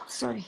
Sorry.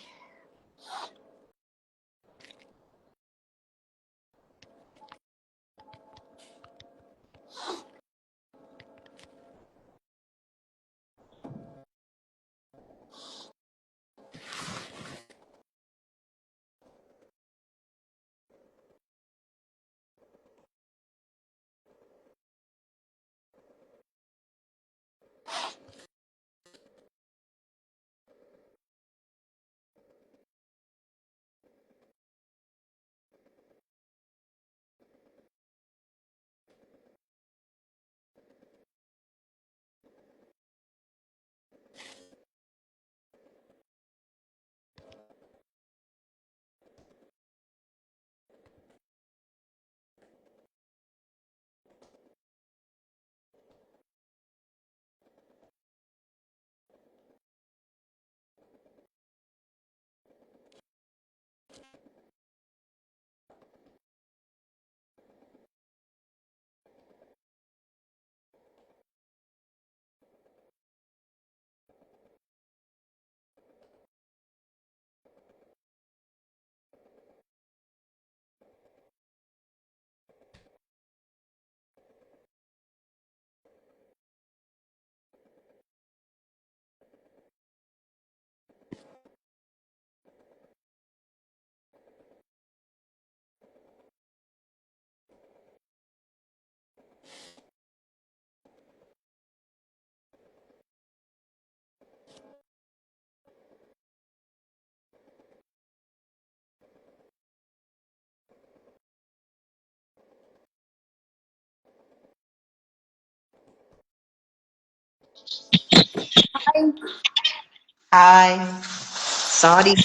Hi. Sorry.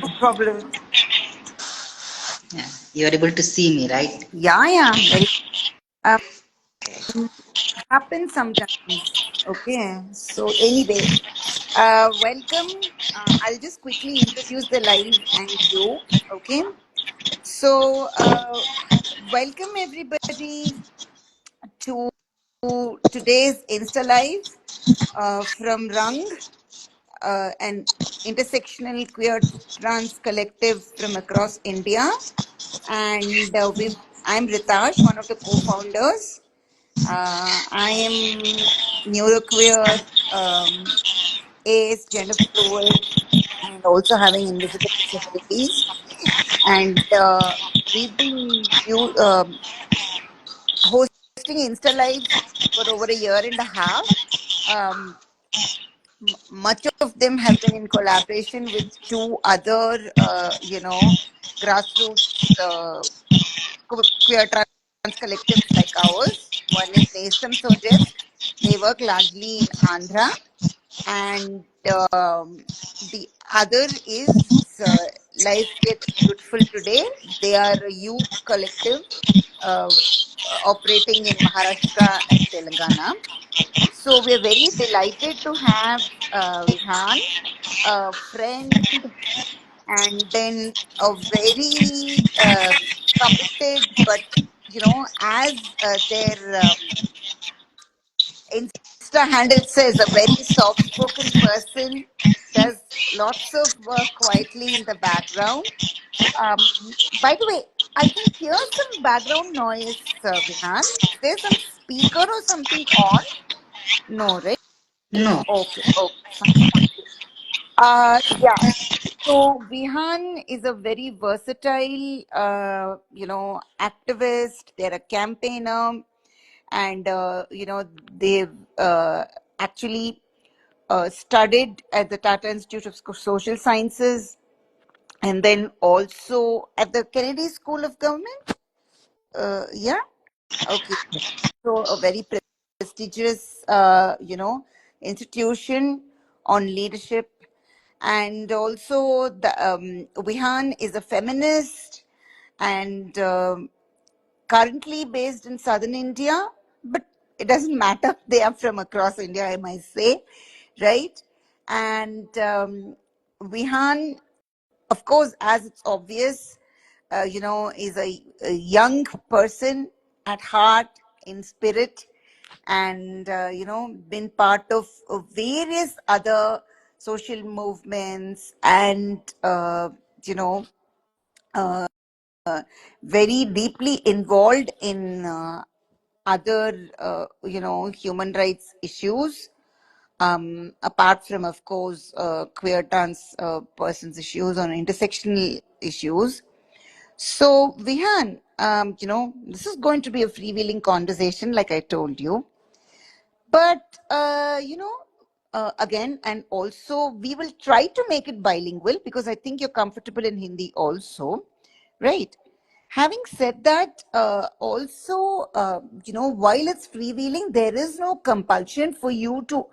No problem. Yeah. You are able to see me, right? Yeah. Very. happens sometimes. Okay. So anyway, welcome. I'll just quickly introduce the live and you. Okay. So welcome everybody to today's Insta Live from Rang, an intersectional queer trans collective from across India. And I'm Ritash, one of the co-founders. I am neuroqueer, ace, gender fluid, and also having invisible disabilities. And we've been hosting Insta Lives for over a year and a half. Um, Much of them have been in collaboration with two other, grassroots queer trans collectives like ours. One is NESTAM SOGIESC. They work largely in Andhra, and the other is Life Gets Beautiful Today. They are a youth collective uh, operating in Maharashtra and Telangana. So we're very delighted to have Vihaan, a friend, and then a very committed, but as their Insta handle says, a very soft spoken person, does lots of work quietly in the background. By the way, I can hear some background noise, Vihaan. Is there some speaker or something on? No, right? No. Okay, okay, fine. Yeah. So Vihaan is a very versatile, activist. They're a campaigner, and they've actually studied at the Tata Institute of Social Sciences, and then also at the Kennedy School of Government. Yeah. Okay. So a very prestigious, institution on leadership. And also, Vihaan is a feminist and currently based in southern India, but it doesn't matter. They are from across India, I might say, right? And Vihaan, of course, as it's obvious, is a young person at heart, in spirit, and been part of various other social movements, and you know very deeply involved in other human rights issues, apart from, of course, queer trans persons issues or intersectional issues. So Vihan, this is going to be a freewheeling conversation, like I told you. But again, and also we will try to make it bilingual because I think you're comfortable in Hindi also, right? Having said that, also, while it's freewheeling, there is no compulsion for you to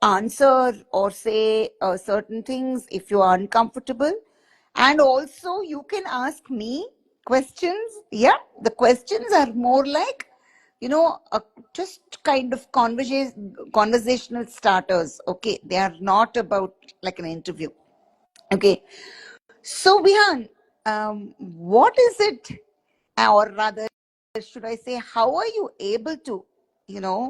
answer or say certain things if you are uncomfortable. And also, you can ask me questions. Yeah, the questions are more like, just kind of conversational starters. Okay, they are not about like an interview. Okay, so Vihan, what is it, or rather, should I say, how are you able to,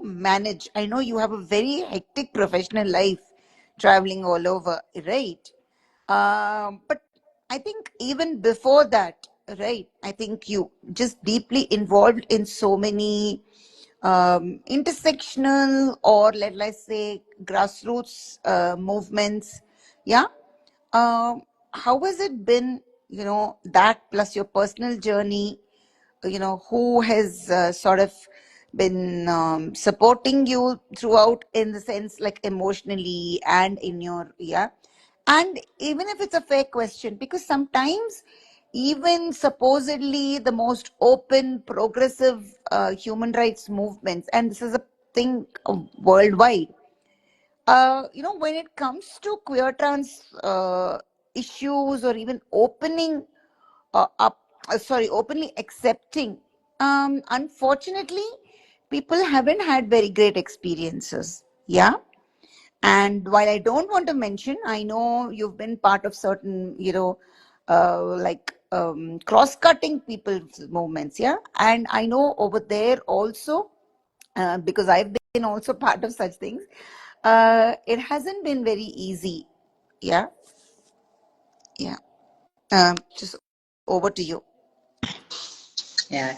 manage? I know you have a very hectic professional life, traveling all over, right? But I think even before that, right? I think you just deeply involved in so many intersectional, or let's say grassroots movements. Yeah. How has it been, that plus your personal journey, who has sort of been supporting you throughout, in the sense like emotionally and in your, yeah. And even if it's a fair question, because sometimes even supposedly the most open, progressive human rights movements, and this is a thing worldwide, when it comes to queer trans issues, or even opening openly accepting, unfortunately, people haven't had very great experiences. Yeah. And while I don't want to mention, I know you've been part of certain, like cross-cutting people's movements. Yeah. And I know over there also, because I've been also part of such things, it hasn't been very easy. Yeah. Yeah. Just over to you. Yeah.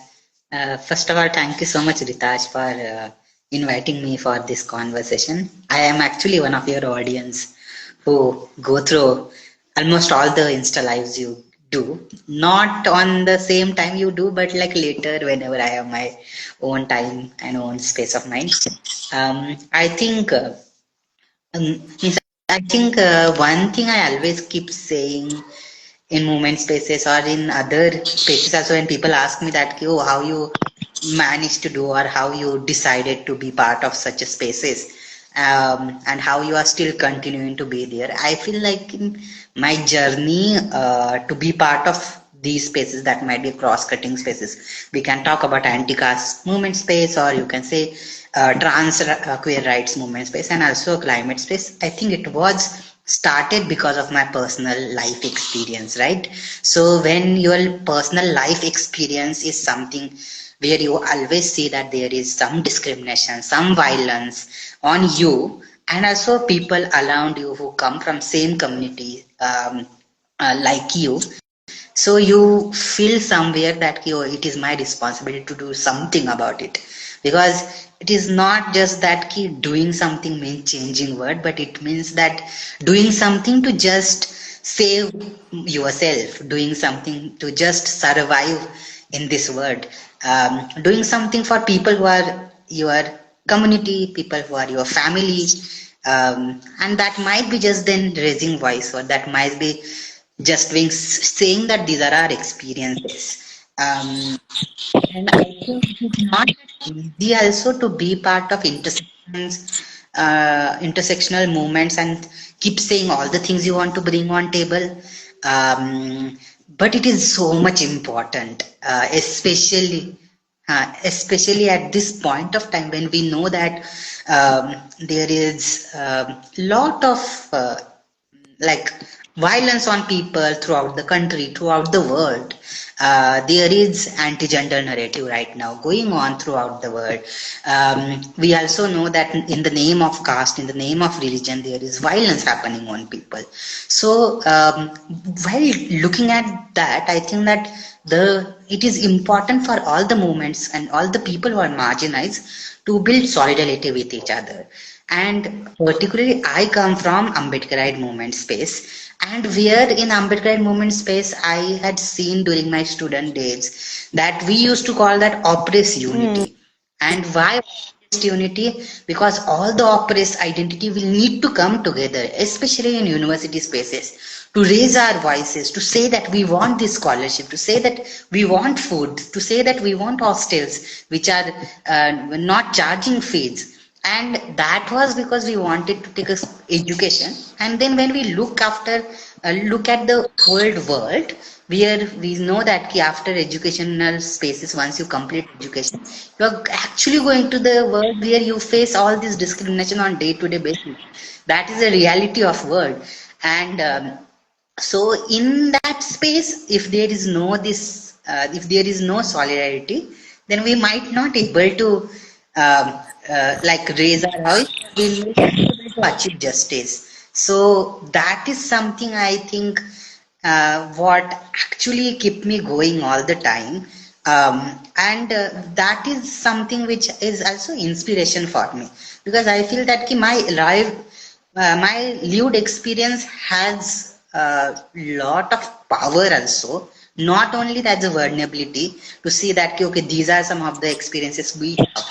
First of all, thank you so much, Ritash, for inviting me for this conversation. I am actually one of your audience who go through almost all the Insta lives you do. Not on the same time you do, but like later, whenever I have my own time and own space of mind. I think means I think one thing I always keep saying in movement spaces or in other spaces also when people ask me that oh, how you managed to do or how you decided to be part of such a spaces and how you are still continuing to be there. I feel like in my journey to be part of these spaces that might be cross-cutting spaces. We can talk about anti-caste movement space or you can say trans queer rights movement space and also climate space. I think it was started because of my personal life experience, right? So when your personal life experience is something where you always see that there is some discrimination, some violence on you, and also people around you who come from same community like you, so you feel somewhere that it is my responsibility to do something about it because it is not just that doing something means changing word, but it means that doing something to just save yourself, doing something to just survive in this world, doing something for people who are your community, people who are your family, and that might be just then raising voice or that might be just being saying that these are our experiences. And I think it is not easy also to be part of intersectional movements and keep saying all the things you want to bring on table. But it is so much important, especially at this point of time when we know that there is a lot of like violence on people throughout the country, throughout the world. There is anti-gender narrative right now going on throughout the world. We also know that in the name of caste, in the name of religion, there is violence happening on people. So while looking at that, I think that it is important for all the movements and all the people who are marginalized to build solidarity with each other. And particularly, I come from Ambedkarite movement space, and where in Ambedkarite movement space, I had seen during my student days that we used to call that oppress Hmm. unity. And why oppressed unity? Because all the oppressed identity will need to come together, especially in university spaces, to raise our voices, to say that we want this scholarship, to say that we want food, to say that we want hostels which are not charging fees. And that was because we wanted to take a education. And then when we look at the old world, where we know that after educational spaces, once you complete education, you are actually going to the world where you face all this discrimination on day-to-day basis. That is the reality of world. And so in that space, if there is no solidarity, then we might not able to like raise our voice, we will not be able to achieve justice. So that is something I think what actually keep me going all the time. And that is something which is also inspiration for me because I feel that my lived experience has a lot of power also. Not only that the vulnerability to see that okay, these are some of the experiences we have.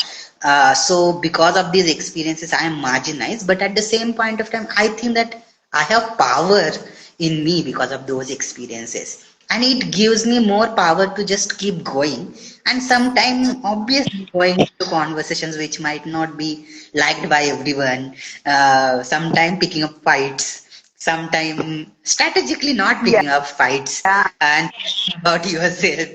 So because of these experiences, I am marginalized. But at the same point of time, I think that I have power in me because of those experiences. And it gives me more power to just keep going. And sometimes, obviously, going into conversations which might not be liked by everyone, sometimes picking up fights, sometimes strategically not Yeah. picking up fights and about yourself.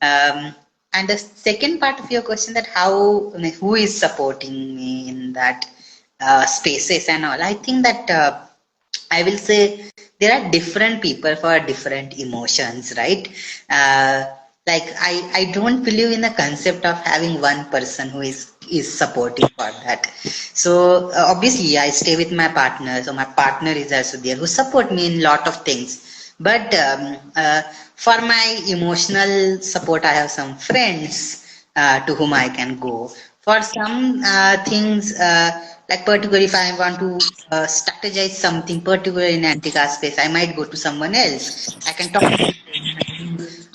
Um, And the second part of your question, that how, I mean, who is supporting me in that spaces and all, I think that I will say there are different people for different emotions, right? Uh, like I don't believe in the concept of having one person who is supporting for that. So obviously I stay with my partner, so my partner is also there who support me in lot of things. But for my emotional support, I have some friends to whom I can go. For some things, like particularly if I want to strategize something particular in Antica space, I might go to someone else. I can talk to them,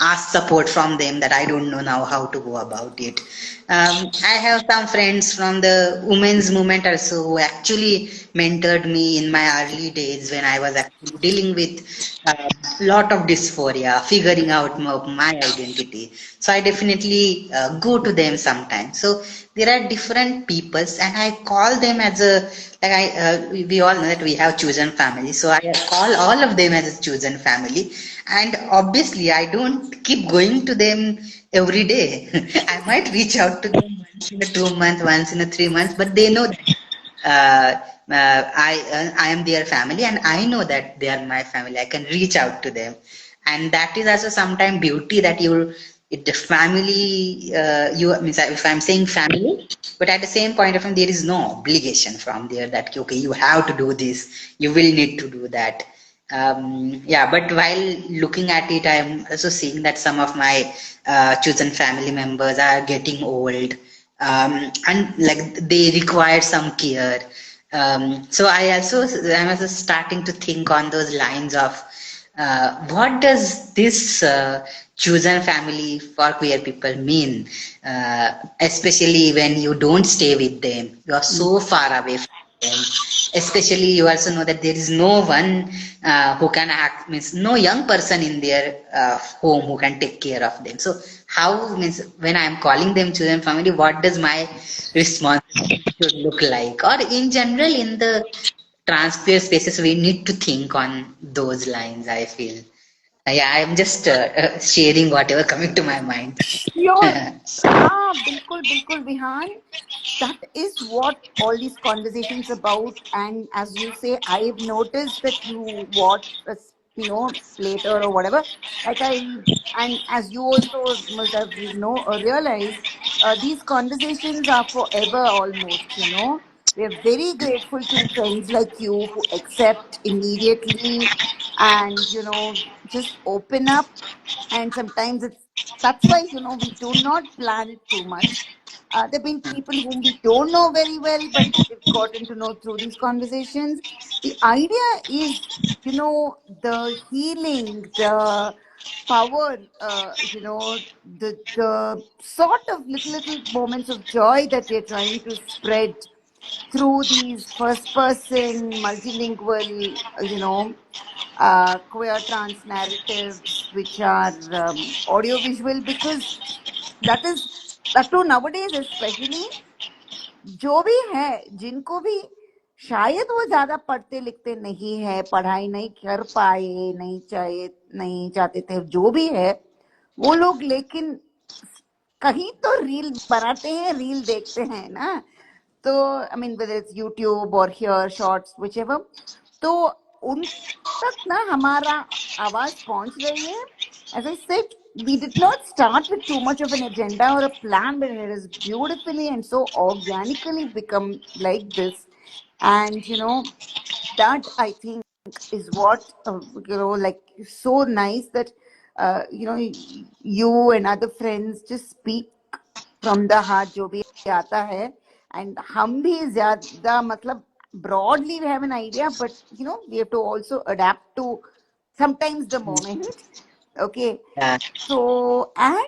ask support from them that I don't know now how to go about it. I have some friends from the women's movement also who actually mentored me in my early days when I was actually dealing with a lot of dysphoria, figuring out my identity. So I definitely go to them sometimes. So there are different peoples, and I call them as a, like we all know that we have chosen family. So I call all of them as a chosen family, and obviously I don't keep going to them every day. I might reach out to them once in a 2 month, once in a 3 months, but they know that I am their family, and I know that they are my family. I can reach out to them, and that is also sometimes beauty that you, the family, you means if I'm saying family, but at the same point of time there is no obligation from there that okay, you have to do this, you will need to do that. Yeah, but while looking at it, I'm also seeing that some of my chosen family members are getting old, and like they require some care. So I'm also starting to think on those lines of what does this chosen family for queer people mean, especially when you don't stay with them, you are so far away from them. Especially, you also know that there is no one who can act, means no young person in their home who can take care of them. So, how, means when I am calling them children family, what does my responsibility should look like? Or in general, in the trans queer spaces, we need to think on those lines, I feel. Yeah, I'm just sharing whatever coming to my mind. Sure. हाँ बिल्कुल बिल्कुल Vihaan, that is what all these conversations about. And as you say, I've noticed that you watch a Slater or whatever, like I, and as you also must have realized, these conversations are forever almost. We are very grateful to friends like you who accept immediately and just open up. And sometimes that's why we do not plan it too much. There have been people whom we don't know very well, but we've gotten to know through these conversations. The idea is, the healing, the power, the sort of little moments of joy that we're trying to spread through these first person multilingual, queer trans narratives, which are audio visual, because that is that too nowadays, especially जो भी है, जिनको भी शायद वो ज्यादा पढ़ते लिखते नहीं है, पढ़ाई नहीं कर पाए, नहीं चाहते थे, जो भी है वो लोग, लेकिन कहीं तो रील बनाते हैं, रील देखते हैं ना, तो I mean whether it's YouTube और हियर शॉर्ट्स विच एवर, तो उन तक ना हमारा आवाज पहुंच रही है. As I said, we did not start with too much of an agenda or a plan, but it has beautifully and so organically become like this. And that I think is what like so nice that you and other friends just speak from the heart जो भी आता है. And हम भी ज्यादा मतलब broadly we have an idea, but we have to also adapt to sometimes the moment. Okay. Yeah. So and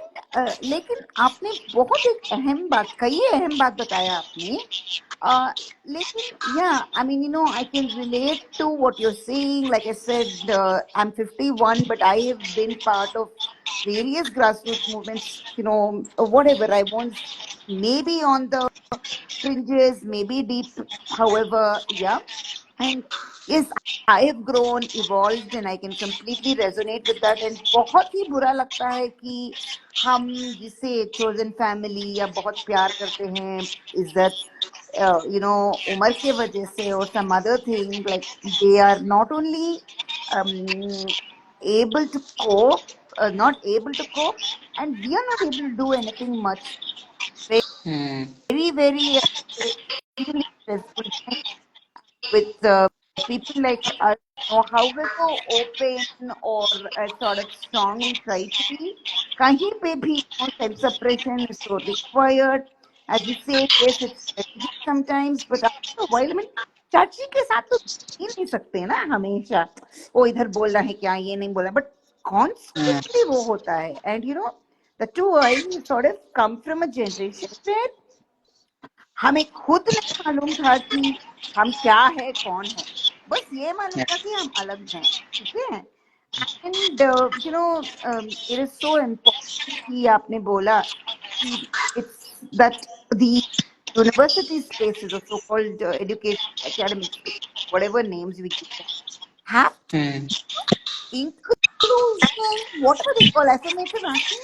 लेकिन आपने बहुत एक अहम बात, कई अहम बात बताया आपने. लेकिन yeah, I mean, I can relate to what you're saying. Like I said, I'm 51, but I have been part of various grassroots movements, whatever. I was maybe on the fringes, maybe deep, however, yeah. And yes, I have grown, evolved, and I can completely resonate with that. And बहुत ही बुरा लगता है कि हम जिसे chosen family या बहुत प्यार करते हैं, इज्जत, उम्र के वजह से or some other thing, like they are not only um, able to cope, not able to cope, and we are not able to do anything much. Hmm. Very, very extremely stressful time with people like us, however open or sort of strong we try to be, kahin pe bhi, self-suppression is so required. As you say, yes, it's challenging sometimes, but after a while, I mean, चाची के साथ तो ही नहीं सकते ना हमेशा, वो इधर बोल रहा है क्या, ये नहीं बोला, but constantly वो होता है. And the two I sort of come from a generation where हमें खुद नहीं मालूम था कि हम क्या है, कौन है, बस ये मालूम था कि हम अलग हैं. ठीक है. And it is so important कि आपने बोला कि it's that the university spaces or so-called education academic spaces, whatever names we give them, have Hmm. inclusion, whatever they call affirmative action,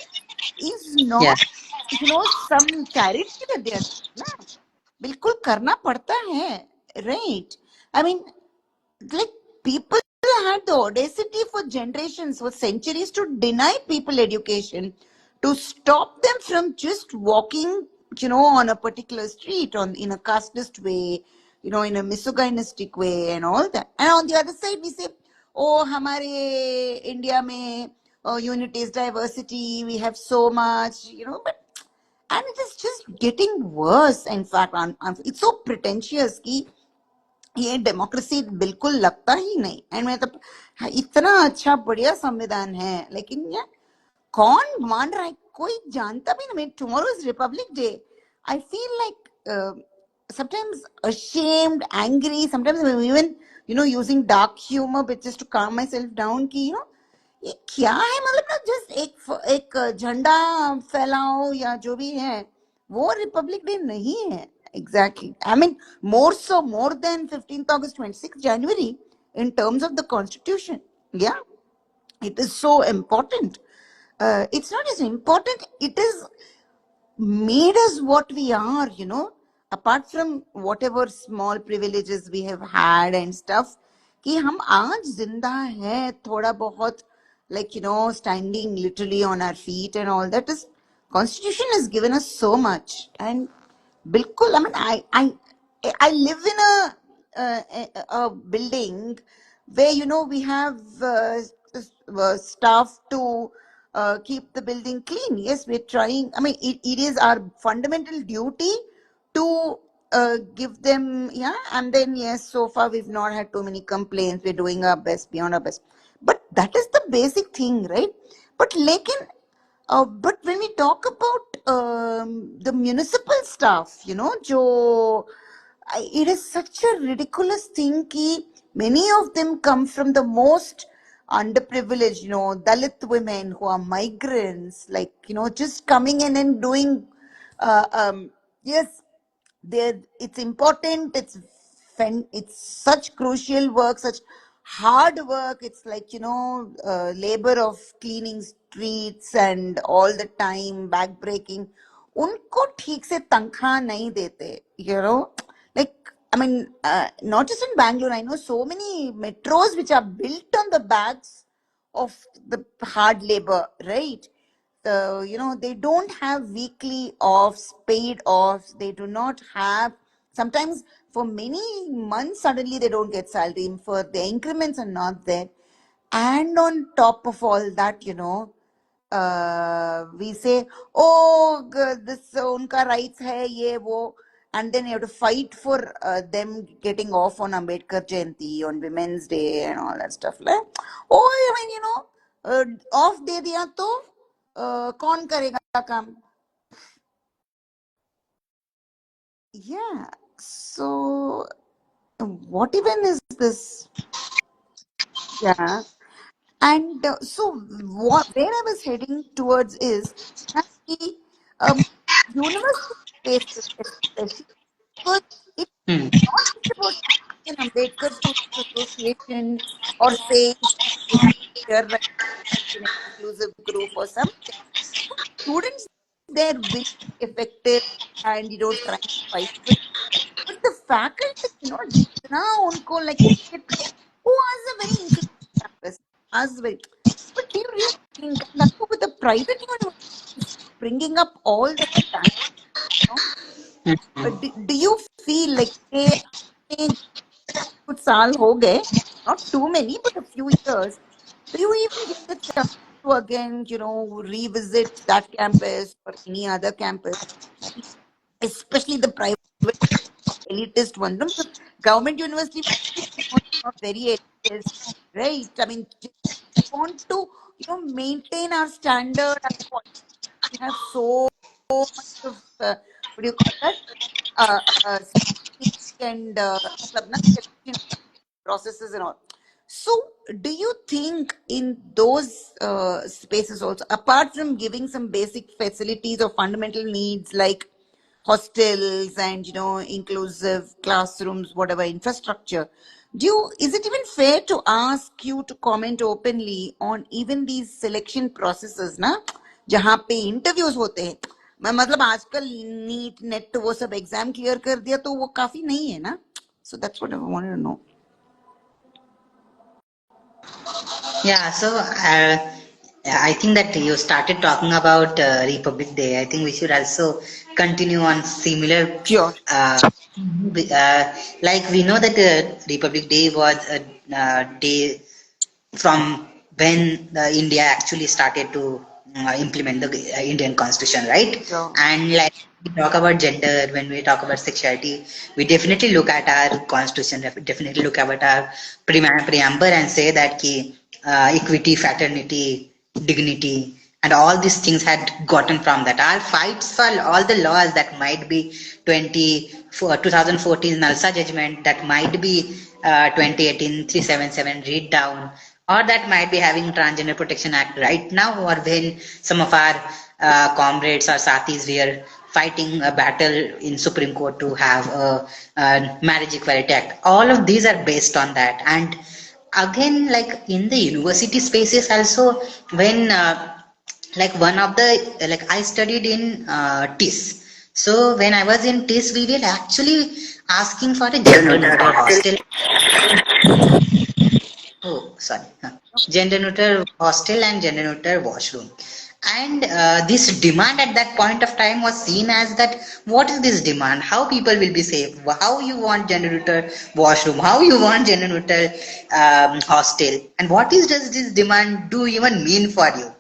is Yeah. not some charity that they are doing, na. बिल्कुल करना पड़ता है, right? I mean, like people had the audacity for generations, for centuries, to deny people education, to stop them from just walking, on a particular street, in a casteist way, in a misogynistic way, and all that. And on the other side, we say, oh, हमारे India में unity is diversity, we have so much, but and it is just getting worse. In fact, it's so pretentious कि ये democracy बिल्कुल लगता ही नहीं. And मतलब इतना अच्छा बढ़िया संविधान है, लेकिन यार कौन मान रहा है, कोई जानता भी नहीं. Tomorrow is Republic day. I feel like sometimes ashamed, angry, sometimes even using dark humor, but just to calm myself down कि ये क्या है, मतलब ना जस्ट एक झंडा फैलाओ या जो भी है, वो रिपब्लिक डे नहीं है. Exactly. I mean, more than 15th August, 26th January in terms of the constitution. Yeah, it is so important. It's not as important, it is made us what we are, apart from whatever small privileges we have had and stuff, कि हम आज जिंदा हैं थोड़ा बहुत, like standing literally on our feet and all that, is constitution has given us so much. And bilkul, I mean, I live in a building where we have staff to keep the building clean. Yes, we're trying. I mean, it is our fundamental duty to give them, yeah. And then yes, so far we've not had too many complaints. We're doing our best, beyond our best. But that is the basic thing, right? But lekin, but when we talk about the municipal staff, it is such a ridiculous thing कि many of them come from the most underprivileged, Dalit women who are migrants, like, just coming in and doing, yes, it's important, it's such crucial work, such hard work. It's like labor of cleaning streets and all the time back breaking. उनको ठीक से तनख्वाह नहीं देते, like, I mean, not just in Bangalore, I know so many metros which are built on the backs of the hard labor, right? They don't have weekly offs, paid offs. They do not have, sometimes for many months, suddenly they don't get salary, for the increments are not there. And on top of all that, we say, oh, this unka rights hai, ye wo. And then you have to fight for them getting off on Ambedkar Jayanti, on Women's Day and all that stuff. Like, oh, I mean, off de diya to कौन करेगा काम. Yeah, so what even is this? Yeah. And so where I was heading towards is that the university spaces, especially, because it's Hmm. not just about an Ambedkar Students Association, or say here right an inclusive group or something. Students there will be effective and trying to fight for it. But the faculty, जितना उनको like who has a very inclusive campus, has very. But do you really think that with the private universities bringing up all the standards, you know, do you feel like कुछ साल हो गए, not too many, but a few years, do you even get the chance to again, revisit that campus or any other campus, especially the private elitist one? No? Because government university is not very elitist, right? I mean, just want to, maintain our standard and quality. We have so much of, what do you call that? Scrutiny and selection processes and all. So, do you think in those spaces also, apart from giving some basic facilities or fundamental needs like hostels and inclusive classrooms, whatever infrastructure, is it even fair to ask you to comment openly on even these selection processes, ना जहाँ पे interviews होते हैं? मैं मतलब आजकल NEET net वो सब एग्जाम क्लियर कर दिया तो वो काफी नहीं है ना? So that's what I wanted to know. Yeah, so I think that you started talking about Republic Day. I think we should also continue on similar. Sure. Like we know that Republic Day was a day from when India actually started to implement the Indian Constitution, right? Sure. And like we talk about gender, when we talk about sexuality, we definitely look at our Constitution, definitely look at our preamble and say that equity, fraternity, dignity, and all these things had gotten from that. Our fights for all the laws that might be 2014 Nalsa judgment, that might be 2018 377 read down, or that might be having Transgender Protection Act right now, or when some of our comrades or sathis were fighting a battle in Supreme Court to have a Marriage Equality Act. All of these are based on that. And again, like in the university spaces also, when like one of the I studied in TIS. So when I was in TIS, we were actually asking for a gender neutral hostel. Oh, sorry. Gender neutral hostel and gender neutral washroom. And this demand at that point of time was seen as that, what is this demand? How people will be safe? How you want gender neutral washroom? How you want gender neutral hostel? And what does this demand do even mean for you?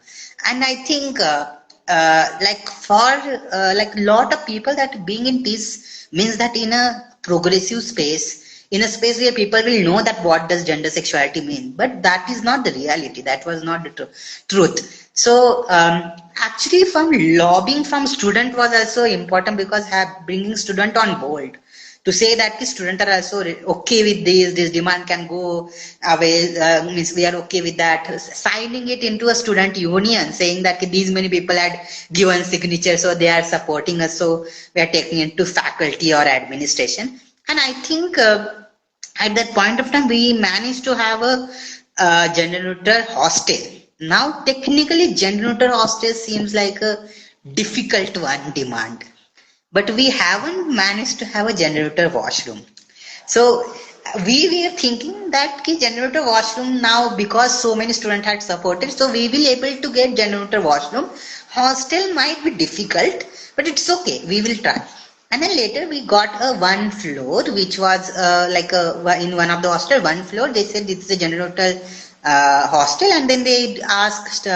And I think like for like lot of people, that being in peace means that in a progressive space, in a space where people will know that what does gender sexuality mean, but that is not the reality. That was not the truth. So actually from lobbying from student was also important, because bringing student on board to say that the students are also okay with this demand can go away, means we are okay with that, signing it into a student union, saying that these many people had given signature, so they are supporting us, so we are taking it to faculty or administration. And I think at that point of time we managed to have a gender neutral hostel. Now technically gender neutral hostel seems like a difficult one demand, but we haven't managed to have a gender neutral washroom. So we were thinking that gender neutral washroom now, because so many students had supported, so we will able to get gender neutral washroom. Hostel might be difficult, but it's okay, we will try. And then later we got a one floor, which was in one of the hostel, one floor, they said it's a gender neutral hostel, and then they asked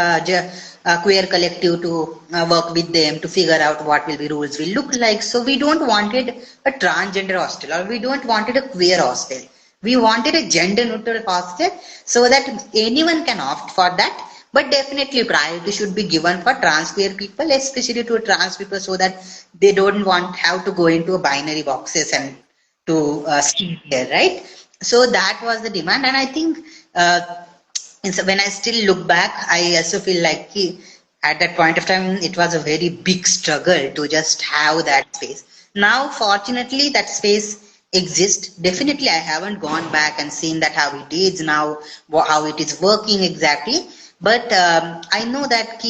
queer collective to work with them to figure out what will be rules will look like. So we don't wanted a transgender hostel, or we don't wanted a queer hostel. We wanted a gender neutral hostel so that anyone can opt for that. But definitely priority should be given for trans queer people, especially to trans people, so that they don't have to go into a binary boxes and to stay there, right? So that was the demand. And I think when I still look back, I also feel like at that point of time it was a very big struggle to just have that space. Now fortunately that space exist. Definitely, I haven't gone back and seen that how it is now, how it is working exactly. But I know that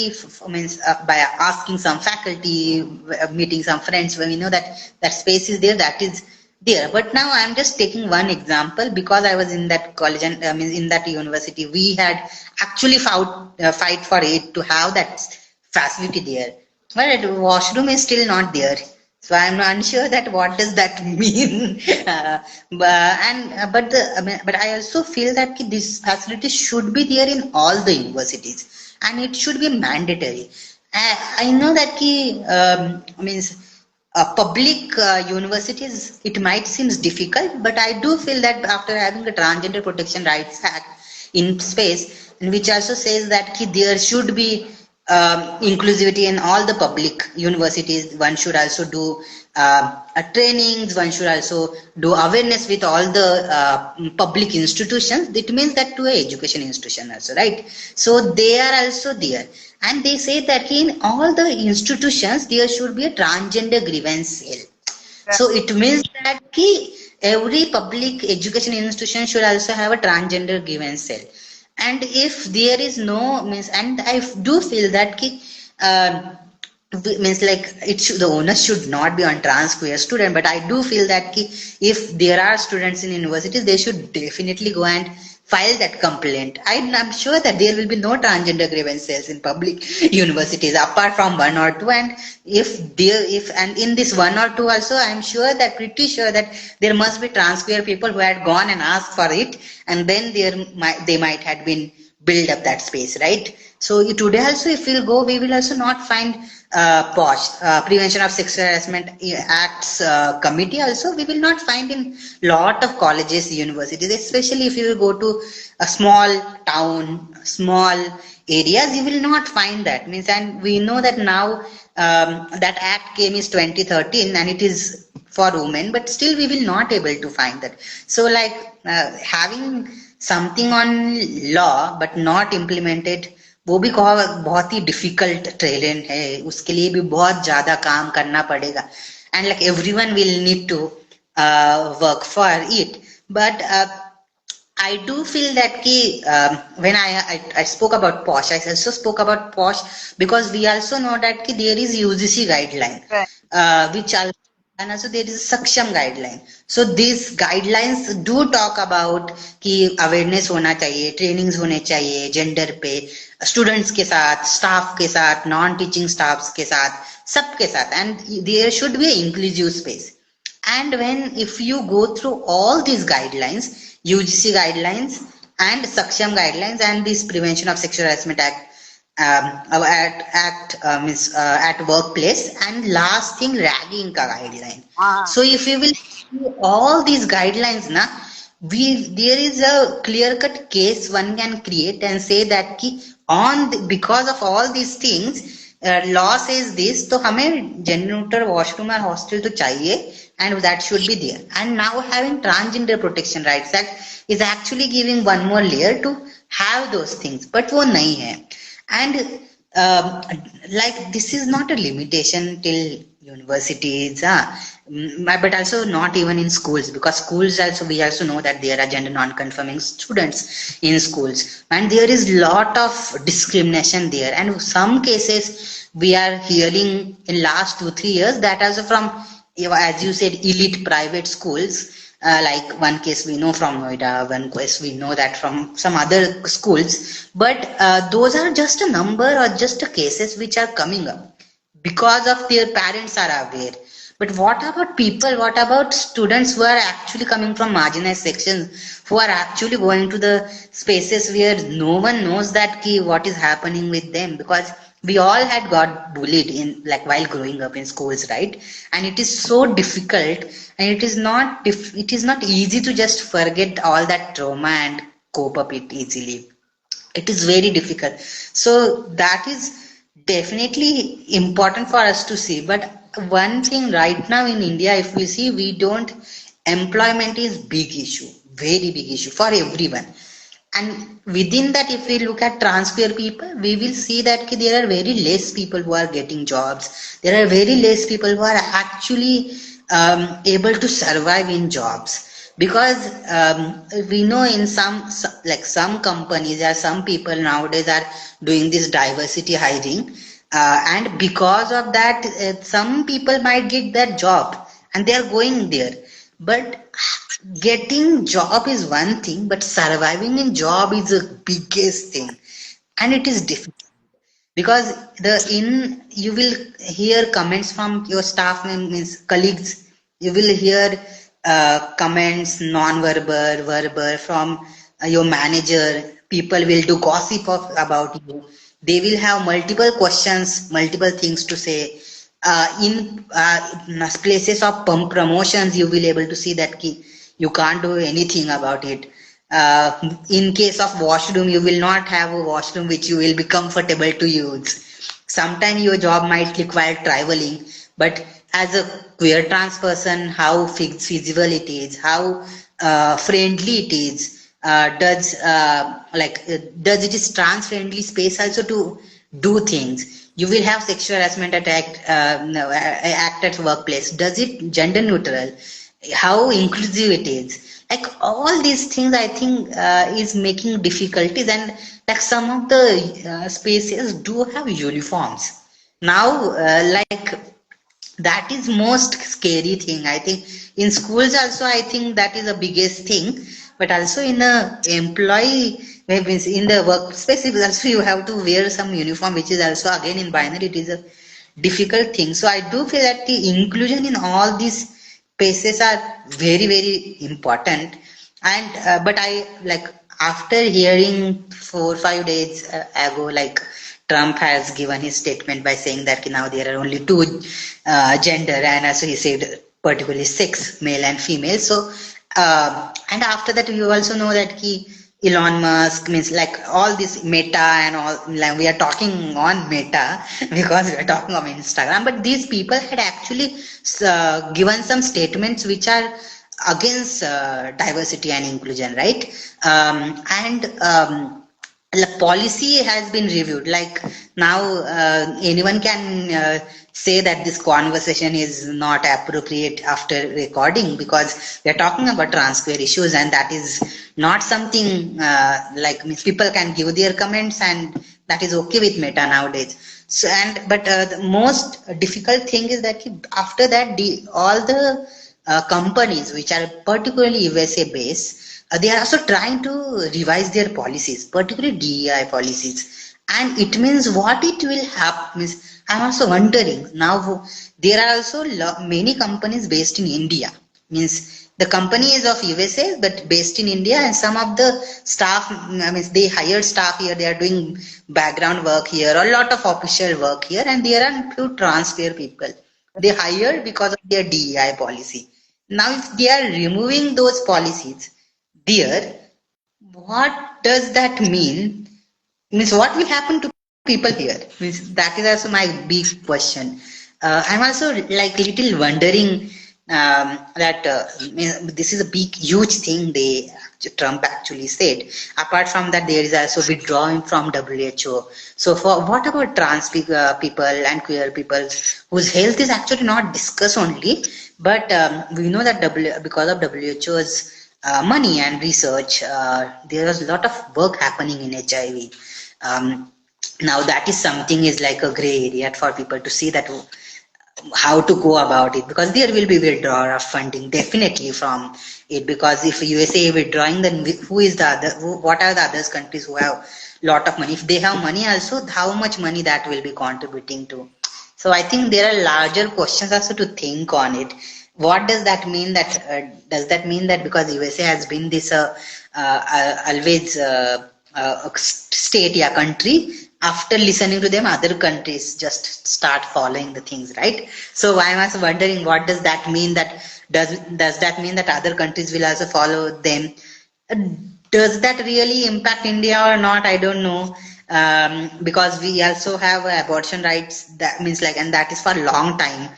means by asking some faculty, meeting some friends, when we know that that space is there, that is there. But now I'm just taking one example because I was in that college and I mean in that university, we had actually fight for it to have that facility there. But washroom is still not there. So I'm not unsure that what does that mean. But I also feel that this facility should be there in all the universities and it should be mandatory. I know that means public universities, it might seems difficult, but I do feel that after having the Transgender Protection Rights Act in space, and which also says that there should be inclusivity in all the public universities. One should also do trainings, one should also do awareness with all the public institutions. It means that to a education institution also, right? So they are also there. And they say that in all the institutions, there should be a transgender grievance cell. So it means that every public education institution should also have a transgender grievance cell. And if there is no means, and I do feel that uh, means like the onus should not be on trans queer student, but I do feel that if there are students in universities, they should definitely go and file that complaint. I'm sure that there will be no transgender grievance cells in public universities apart from one or two, and if and in this one or two also, I'm sure that pretty sure that there must be trans queer people who had gone and asked for it, and then they might have been build up that space, right? So today also, if we'll go, we will also not find POSH, Prevention of Sexual Harassment Acts committee. Also, we will not find in lot of colleges, universities, especially if you will go to a small town, small areas, you will not find that. Means, and we know that now that act came is 2013, and it is for women, but still we will not able to find that. So, like having something on law but not implemented, वो भी बहुत ही difficult ट्रेलेन है, उसके लिए भी बहुत ज्यादा काम करना पड़ेगा, and like everyone will need to work for it. But I do feel that when I spoke about POSH, I also spoke about POSH because we also know that there is UGC guideline, which also, and also there is a Saksham guideline. So these guidelines do talk about कि awareness होना चाहिए, trainings होने चाहिए gender पे, students के साथ, staff के साथ, non-teaching staffs के साथ, सबके साथ, and there should be an inclusive space. And if you go through all these guidelines, UGC guidelines and Saksham guidelines and this Prevention of Sexual Harassment Act, at workplace, and last thing ragging ka guideline. So if you will see all these guidelines, there is a clear cut case one can create and say that because of all these things, law says this, तो हमें generator, washroom और hostel तो चाहिए, and that should be there. And now having Transgender Protection Rights Act is actually giving one more layer to have those things, but वो नहीं है. And like this is not a limitation till universities, but also not even in schools, because schools also, we also know that there are gender non-conforming students in schools, and there is lot of discrimination there, and some cases we are hearing in last 2-3 years that also from, as you said, elite private schools. Like one case we know from Noida, one case we know that from some other schools, but those are just a number or just a cases which are coming up because of their parents are aware. But what about people, what about students who are actually coming from marginalized sections, who are actually going to the spaces where no one knows that what is happening with them, because we all had got bullied in, like, while growing up in schools, right? And it is so difficult, and it is not easy to just forget all that trauma and cope up it easily. It is very difficult. So that is definitely important for us to see. But one thing right now in India, if we see, we don't, employment is big issue, very big issue for everyone. And within that, if we look at trans queer people, we will see that there are very less people who are getting jobs. There are very less people who are actually able to survive in jobs. Because we know in like some companies or some people nowadays are doing this diversity hiring, and because of that some people might get that job and they are going there. But getting job is one thing, but surviving in job is the biggest thing, and it is difficult. Because you will hear comments from your staff means colleagues. You will hear comments, non-verbal, verbal, from your manager. People will do gossip about you. They will have multiple questions, multiple things to say. In places of promotions, you will able to see that you can't do anything about it. In case of washroom, you will not have a washroom which you will be comfortable to use. Sometimes your job might require traveling, but as a queer trans person, how feasible it is, how friendly it is, does it is trans friendly space also to do things. You will have sexual harassment act at workplace. Does it gender neutral? How inclusive it is? Like all these things, I think is making difficulties. And like some of the spaces do have uniforms now. Like that is most scary thing, I think. In schools also, I think that is the biggest thing. But also in a employee, maybe in the workspace also, you have to wear some uniform, which is also again in binary, it is a difficult thing. So I do feel that the inclusion in all these spaces are very very important. And but I like, after hearing 4 or 5 days ago, like Trump has given his statement by saying that now there are only two gender, and also he said particularly sex, male and female. So and after that, you also know that Elon Musk means like all this Meta and all. Like we are talking on Meta because we are talking on Instagram, but these people had actually given some statements which are against diversity and inclusion, right? And the policy has been reviewed. Like now, anyone can say that this conversation is not appropriate after recording, because we are talking about trans queer issues, and that is not something like means people can give their comments, and that is okay with Meta nowadays. So and but the most difficult thing is that after that, all the companies which are particularly USA based, they are also trying to revise their policies, particularly DEI policies. And it means what it will happen means, I'm also wondering now, there are also many companies based in India. Means the company is of USA but based in India, and some of the staff, I mean, they hired staff here, they are doing background work here, a lot of official work here, and there are few trans queer people they hired because of their DEI policy. Now, if they are removing those policies there, what does that mean? Means what will happen to people here? Means that is also my big question. I'm also like little wondering that this is a big, huge thing Trump actually said. Apart from that, there is also withdrawing from WHO. So for what about trans people and queer people whose health is actually not discussed only, but we know that because of WHO's money and research, there is a lot of work happening in HIV. Now that is something is like a gray area for people to see that how to go about it, because there will be withdrawal of funding definitely from it. Because if USA withdrawing, then who is the other? What are the other countries who have lot of money? If they have money also, how much money that will be contributing to? So I think there are larger questions also to think on it. What does that mean? Does that mean that because USA has been this always state, country, after listening to them, other countries just start following the things, right? So I was wondering, what does that mean? That does that mean that other countries will also follow them? Does that really impact India or not? I don't know. Because we also have abortion rights. That means like, and that is for a long time.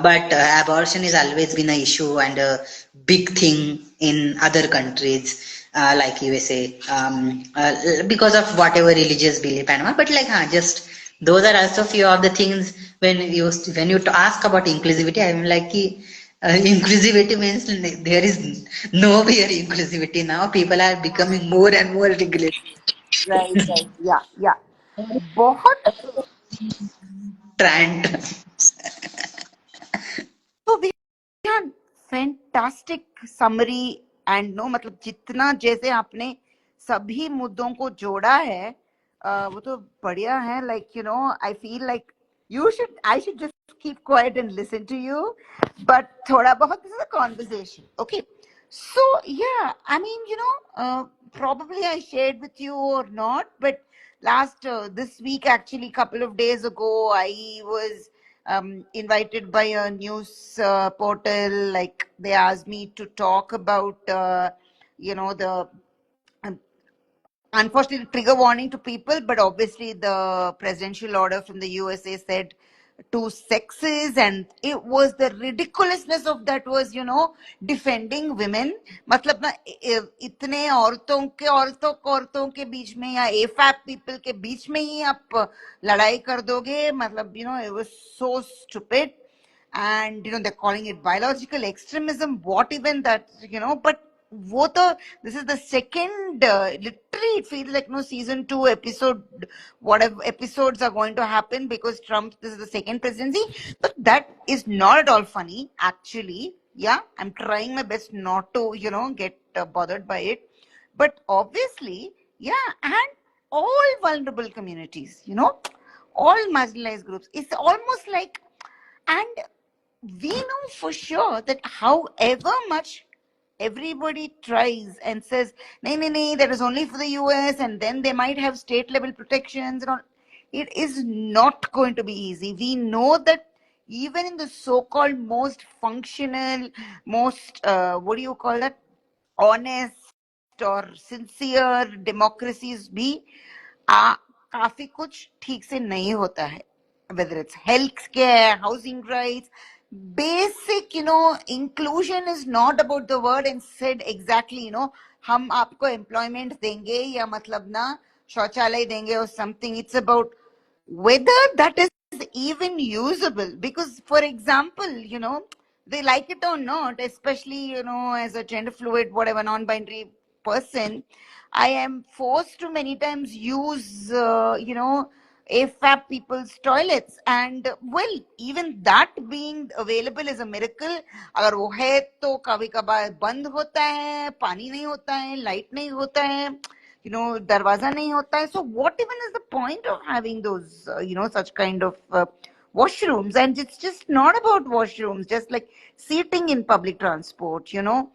But abortion has always been an issue and a big thing in other countries. Like USA, because of whatever religious belief and all. But like, just those are also few of the things when you ask about inclusivity. I'm like, Inclusivity means there is nowhere inclusivity now. People are becoming more and more regular. right. Yeah. बहुत. Trend. तो Vihaan, fantastic summary and no, मतलब जितना जैसे आपने सभी मुद्दों को जोड़ा है वो तो बढ़िया है. Like you know, I feel like I should just keep quiet and listen to you, but थोड़ा बहुत this is a conversation. Okay, so yeah, I mean, you know, probably I shared with you or not, but last this week, actually couple of days ago, I was invited by a news portal. Like, they asked me to talk about you know, the um, unfortunately, trigger warning to people, but obviously the presidential order from the USA said two sexes, and it was the ridiculousness of that was, you know, defending women. मतलब ना इतने औरतों के बीच में या AFAB people के बीच में ही आप लड़ाई कर दोगे, मतलब, you know, it was so stupid. And you know, they're calling it biological extremism, what even that, you know. But what this is the second literally it feels like no season 2 episode, whatever episodes are going to happen, because Trump, this is the second presidency. But that is not at all funny, actually. Yeah, I'm trying my best not to, you know, get bothered by it. But obviously, yeah, and all vulnerable communities, you know, all marginalized groups, it's almost like. And we know for sure that however much everybody tries and says, nay, that is only for the US, and then they might have state level protections and all, it is not going to be easy. We know that even in the so-called most functional, most, what do you call that, honest or sincere democracies भी काफी कुछ ठीक से नहीं होता है. Whether it's healthcare, housing rights, basic, you know, inclusion is not about the word and said exactly, you know, हम आपको employment देंगे या मतलब ना शौचालय देंगे or something. It's about whether that is even usable. Because, for example, you know, they like it or not, especially, you know, as a gender fluid, whatever, non-binary person, I am forced to many times use, you know, AFAB people's toilets. And well, even that being available is a miracle. अगर वो है तो कभी कभार बंद होता है, पानी नहीं होता है, लाइट नहीं होता है, you know, darwaza nahi hota hai. So what even is the point of having those, you know, such kind of washrooms? And it's just not about washrooms, just like seating in public transport, you know.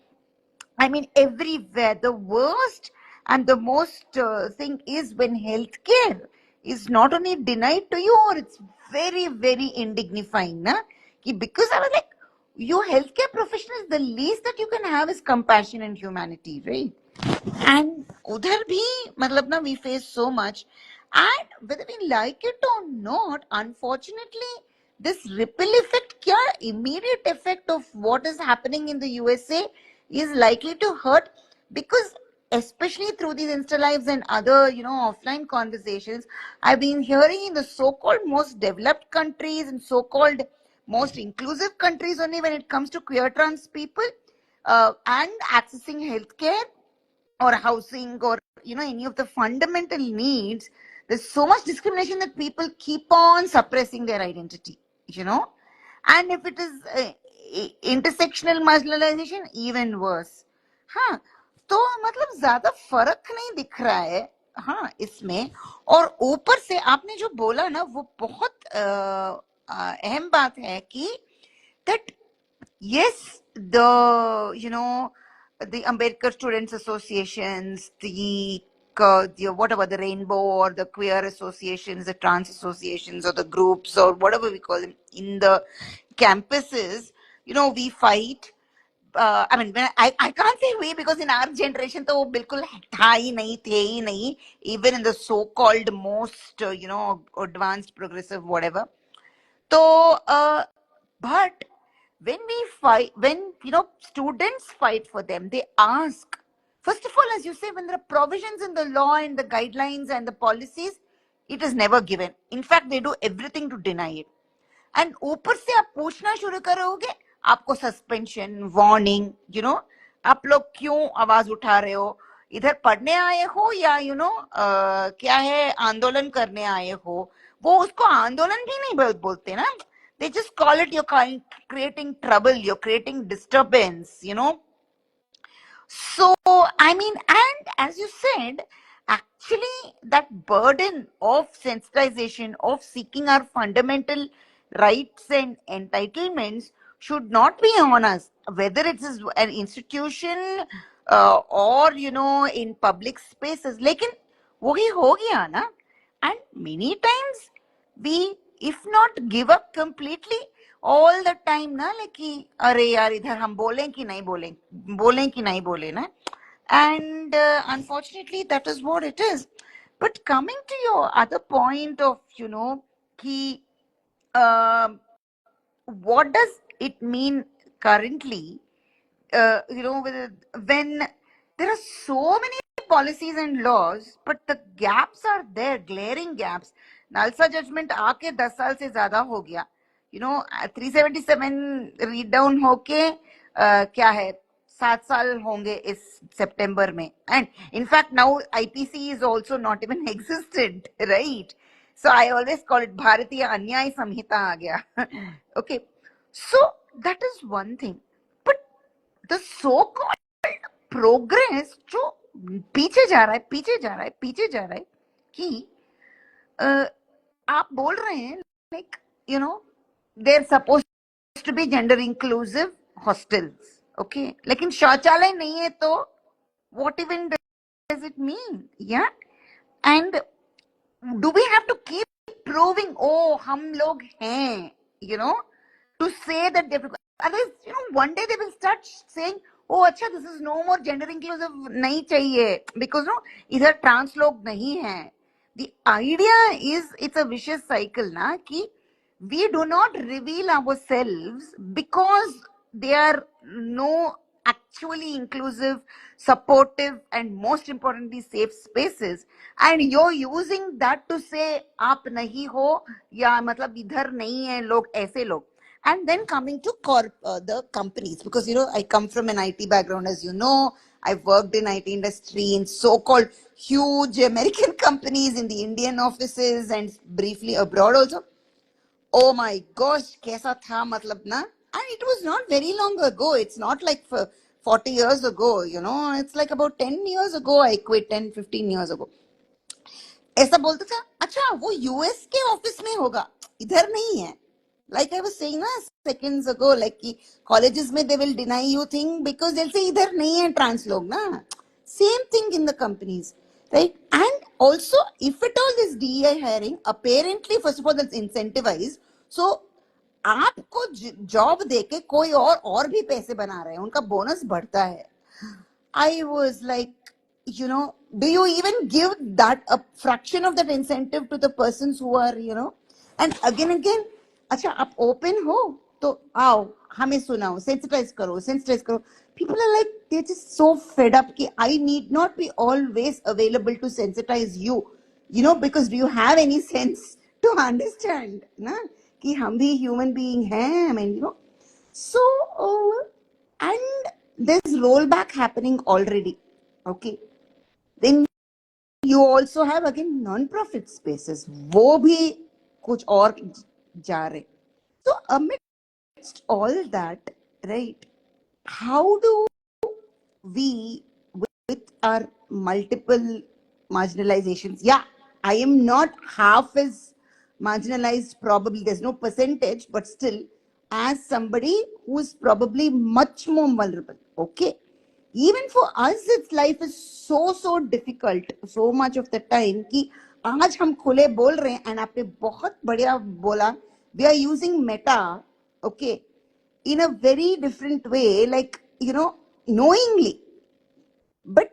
I mean, everywhere. The worst and the most thing is when healthcare is not only denied to you, or it's very, very indignifying. Na? Because I was like, your healthcare professionals, the least that you can have is compassion and humanity, right? And उधर भी मतलब ना we face so much, and whether we like it or not, unfortunately, this ripple effect, क्या immediate effect of what is happening in the USA is likely to hurt. Because especially through these Insta lives and other, you know, offline conversations, I've been hearing in the so-called most developed countries and so-called most inclusive countries, only when it comes to queer trans people and accessing healthcare or housing or, you know, any of the fundamental needs, there's so much discrimination that people keep on suppressing their identity, you know. And if it is intersectional marginalization, even worse. हाँ, तो मतलब ज्यादा फर्क नहीं दिख रहा है हाँ इसमें. और ऊपर से आपने जो बोला ना वो बहुत अहम बात है कि that yes, you know, the Ambedkar Students Associations, the whatever, the rainbow or the queer associations, the trans associations or the groups or whatever we call them in the campuses, you know, we fight. I mean, I can't say we, because in our generation तो वो बिल्कुल था ही नहीं, थे ही नहीं, even in the so-called most, you know, advanced, progressive, whatever. So, but when we fight, when, you know, students fight for them, they ask. First of all, as you say, when there are provisions in the law and the guidelines and the policies, it is never given. In fact, they do everything to deny it. And ऊपर से आप पूछना शुरू करोगे, आपको suspension, warning, आप लोग क्यों आवाज उठा रहे हो, इधर पढ़ने आए हो या क्या है, आंदोलन करने आए हो। वो उसको आंदोलन भी नहीं बोलते ना, they just call it you're creating trouble, you're creating disturbance. So, I mean, and as you said, actually, that burden of sensitization, of seeking our fundamental rights and entitlements should not be on us, whether it is an institution or, in public spaces. लेकिन वही हो गया ना, and many times we, if not give up completely, all the time ना, like कि अरे यार इधर हम बोलें कि नहीं बोलें ना, and unfortunately that is what it is. But coming to your other point of कि what does it mean currently, when there are so many policies and laws, but the gaps are there, glaring gaps. NALSA judgment आके 10 साल से ज्यादा हो गया, 377 read down होके क्या है, 7 साल होंगे इस सितंबर में, and in fact now IPC is also not even existent, right? So I always call it भारतीय अन्याय संहिता आ गया. Okay, so that is one thing, but the so-called progress जो पीछे जा रहा है कि आप बोल रहे हैं like they're supposed to be gender inclusive hostels, okay, लेकिन शौचालय नहीं है तो what even does it mean? Yeah, and do we have to keep proving, oh हम लोग हैं, to say that they, otherwise one day they will start saying, oh अच्छा, this is no more gender inclusive नहीं चाहिए, because इधर trans लोग नहीं हैं. The idea is, it's a vicious cycle ना, कि we do not reveal ourselves because they are no actually inclusive, supportive, and most importantly safe spaces, and you're using that to say आप नहीं हो या मतलब इधर नहीं है लोग, ऐसे लोग. And then coming to the companies, because I come from an IT background, as you know. I've worked in IT industry in so-called huge American companies, in the Indian offices, and briefly abroad also. Oh my gosh, kaisa tha matlab na? And it was not very long ago. It's not like for 40 years ago, it's like about 10 years ago I quit, 10, 15 years ago. ऐसा बोलता था, अच्छा वो US के office में होगा, इधर नहीं है. Like I was saying seconds ago, like कि colleges में they will deny you thing because they'll say इधर नहीं है trans लोग ना. Same thing in the companies, right? And also, if at all this DEI hiring, apparently first of all that's incentivized. So आपको job देके कोई और भी पैसे बना रहे हैं, उनका बोनस बढ़ता है. I was like, do you even give that a fraction of that incentive to the persons who are, and again, अच्छा आप open हो तो आओ हमें सुनाओ, sensitize करो. People are like, they're just so fed up कि I need not be always available to sensitize you, because do you have any sense to understand ना कि हम भी human being हैं, I mean, so and there's rollback happening already. Okay, then you also have again non-profit spaces, वो भी कुछ और जा रहे. So amidst all that, right, how do we, with our multiple marginalizations, I am not half as marginalized, probably there's no percentage, but still, as somebody who's probably much more vulnerable, okay, even for us, its life is so difficult so much of the time कि आज हम खुले बोल रहे हैं, and आपने बहुत बढ़िया बोला, we are using meta, okay, in a very different way, like knowingly. But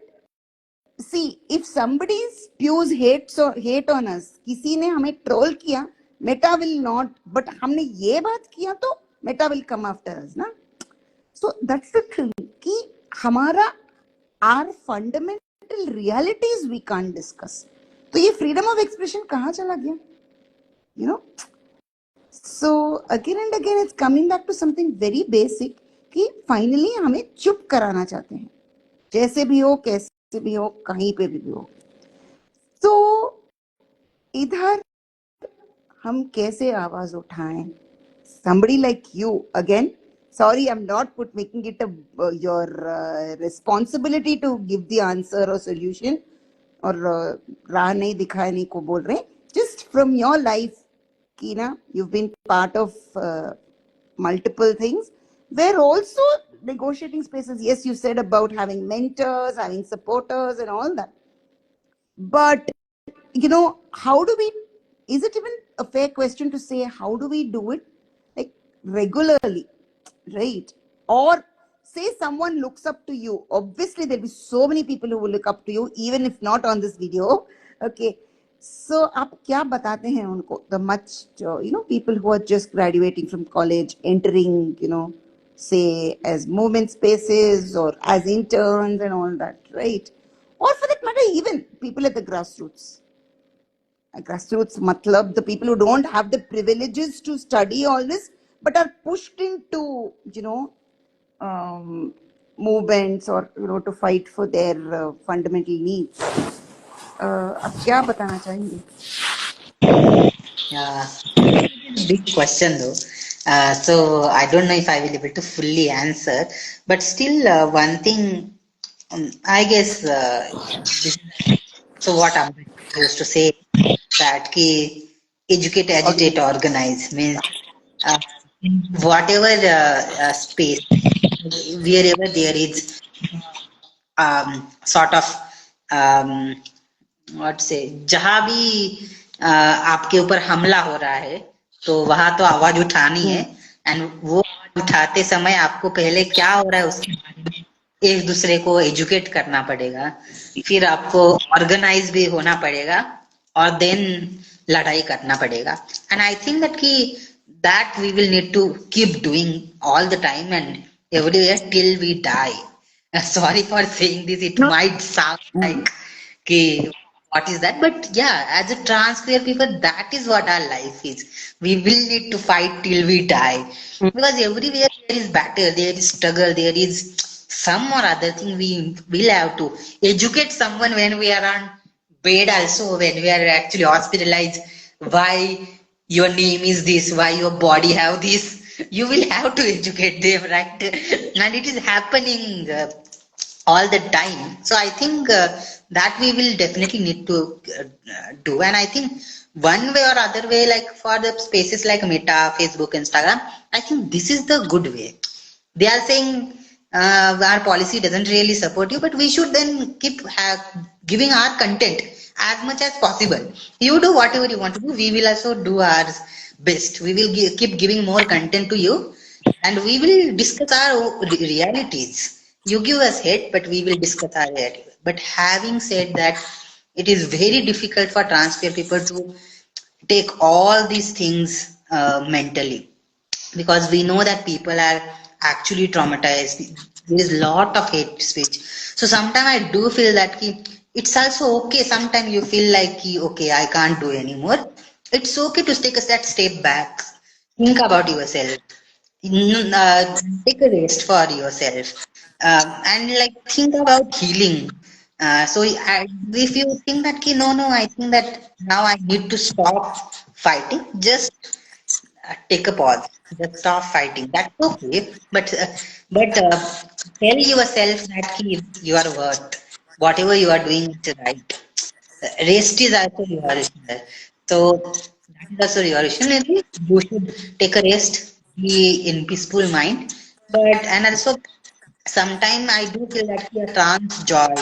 see, if somebody spews hate on us, किसी ने हमें troll किया, meta will not, but हमने ये बात किया तो meta will come after us ना. So that's the thing कि हमारा our fundamental realities we can't discuss. तो ये freedom of expression कहाँ चला गया? So again and again, it's coming back to something very basic कि finally हमें चुप कराना चाहते हैं, जैसे भी हो, कैसे भी हो, कहीं पे भी हो. तो इधर हम कैसे आवाज उठाएं? Somebody like you, again, sorry, I'm not making it your responsibility to give the answer or solution, or राह नहीं दिखाए नहीं को बोल रहे हैं. Just from your life, Kina, you've been part of multiple things where also negotiating spaces. Yes, you said about having mentors, having supporters, and all that. But how do we? Is it even a fair question to say how do we do it, like regularly, right? Or say someone looks up to you. Obviously, there'll be so many people who will look up to you, even if not on this video. Okay. So, आप क्या बताते हैं उनको? The much people who are just graduating from college, entering say as movement spaces or as interns and all that, right? Or for that matter, even people at the grassroots. Grassroots matlab the people who don't have the privileges to study all this but are pushed into um, movements or to fight for their fundamental needs. आप क्या बताना चाहेंगे? Yeah, big question though. So I don't know if I will be able to fully answer, but still one thing, I guess this. So what I'm supposed to say that ki educate, agitate, Organize. organize means in whatever space, wherever there is sort of what say, जहां भी आपके ऊपर हमला हो रहा है तो वहां तो आवाज उठानी है. एंड वो आवाज उठाते समय आपको पहले क्या हो रहा है उसके बारे में एक दूसरे को एजुकेट करना पड़ेगा, फिर आपको ऑर्गेनाइज भी होना पड़ेगा और देन लड़ाई करना पड़ेगा. एंड आई थिंक दैट कि that we will need to keep doing all the time and everywhere till we die. Sorry for saying this, it might sound like ki, what is that, but yeah, as a trans queer people, that is what our life is. We will need to fight till we die because everywhere there is battle, there is struggle, there is some or other thing. We will have to educate someone when we are on bed, also when we are actually hospitalized, why your name is this, why your body have this. You will have to educate them, right? And it is happening all the time. So I think that we will definitely need to do. And I think one way or other way, like for the spaces like Meta, Facebook, Instagram, I think this is the good way. They are saying our policy doesn't really support you, but we should then keep giving our content as much as possible. You do whatever you want to do, we will also do our best. We will keep giving more content to you and we will discuss our realities. You give us hate, but we will discuss our reality. But having said that, it is very difficult for trans queer people to take all these things mentally, because we know that people are actually traumatized. There is a lot of hate speech. So sometimes I do feel that it's also okay. Sometimes you feel like okay, I can't do anymore. It's okay to take that step back, think about yourself, take a rest for yourself, and like think about healing. If you think that no, I think that now I need to stop fighting, just take a pause, just stop fighting. That's okay, but tell yourself that you are worth whatever you are doing is right. Rest is also your issue. So that is also your issue. Maybe you should take a rest, be in peaceful mind. But and also sometimes I do feel that trans joy,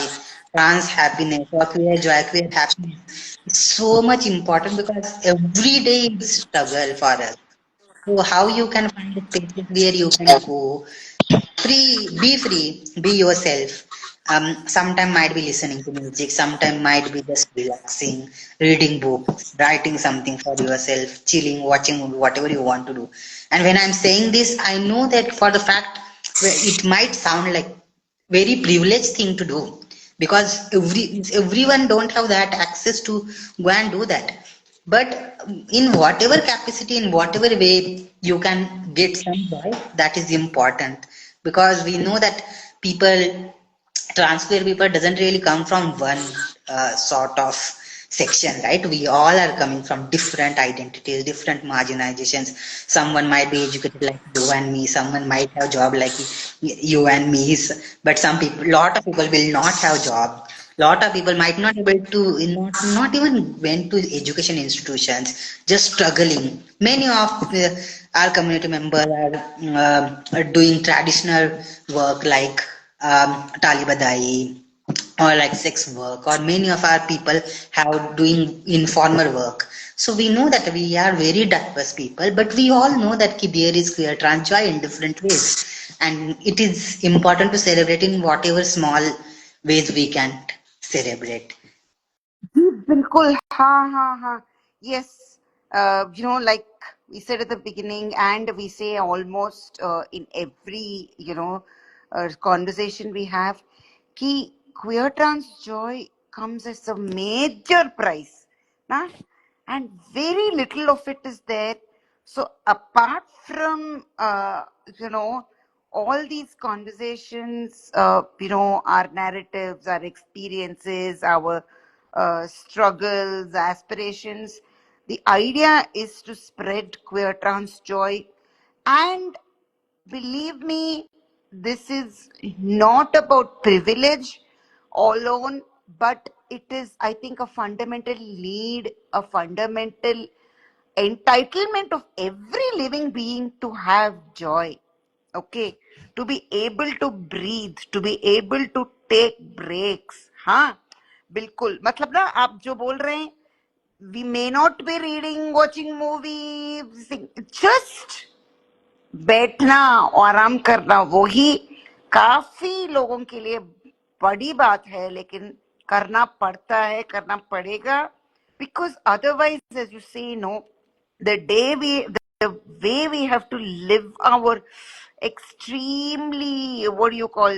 trans happiness, or queer joy, queer happiness is so much important because every day is struggle for us. So how you can find a space where you can go free, be yourself. Sometime might be listening to music, sometime might be just relaxing, reading books, writing something for yourself, chilling, watching movie, whatever you want to do. And when I'm saying this, I know that for the fact it might sound like very privileged thing to do because everyone don't have that access to go and do that. But in whatever capacity, in whatever way you can get some joy, that is important, because we know that people, transqueer people doesn't really come from one sort of section, right? We all are coming from different identities, different marginalizations. Someone might be educated like you and me, someone might have job like you and me, but some people, lot of people will not have job. Lot of people might not able to, not even went to education institutions, just struggling. Many of our community members are doing traditional work like talibadai or like sex work, or many of our people have doing informal work. So we know that we are very diverse people, but we all know that there is queer trans joy in different ways, and it is important to celebrate in whatever small ways we can celebrate. जी, बिल्कुल हाँ हाँ हाँ yes like we said at the beginning and we say almost in every conversation we have कि queer trans joy comes as a major prize na? And very little of it is there. So apart from all these conversations, our narratives, our experiences, our struggles, aspirations, the idea is to spread queer trans joy. And believe me, this is not about privilege alone, but it is, I think, a fundamental need, a fundamental entitlement of every living being to have joy. Okay, to be able to breathe, to be able to take breaks. हाँ बिल्कुल, मतलब ना आप जो बोल रहे हैं, we may not be reading, watching movies, just बैठना और आराम करना, वो ही काफी लोगों के लिए बड़ी बात है, लेकिन करना पड़ता है, करना पड़ेगा, because otherwise, as you say, the way we have to live our extremely, what do you call,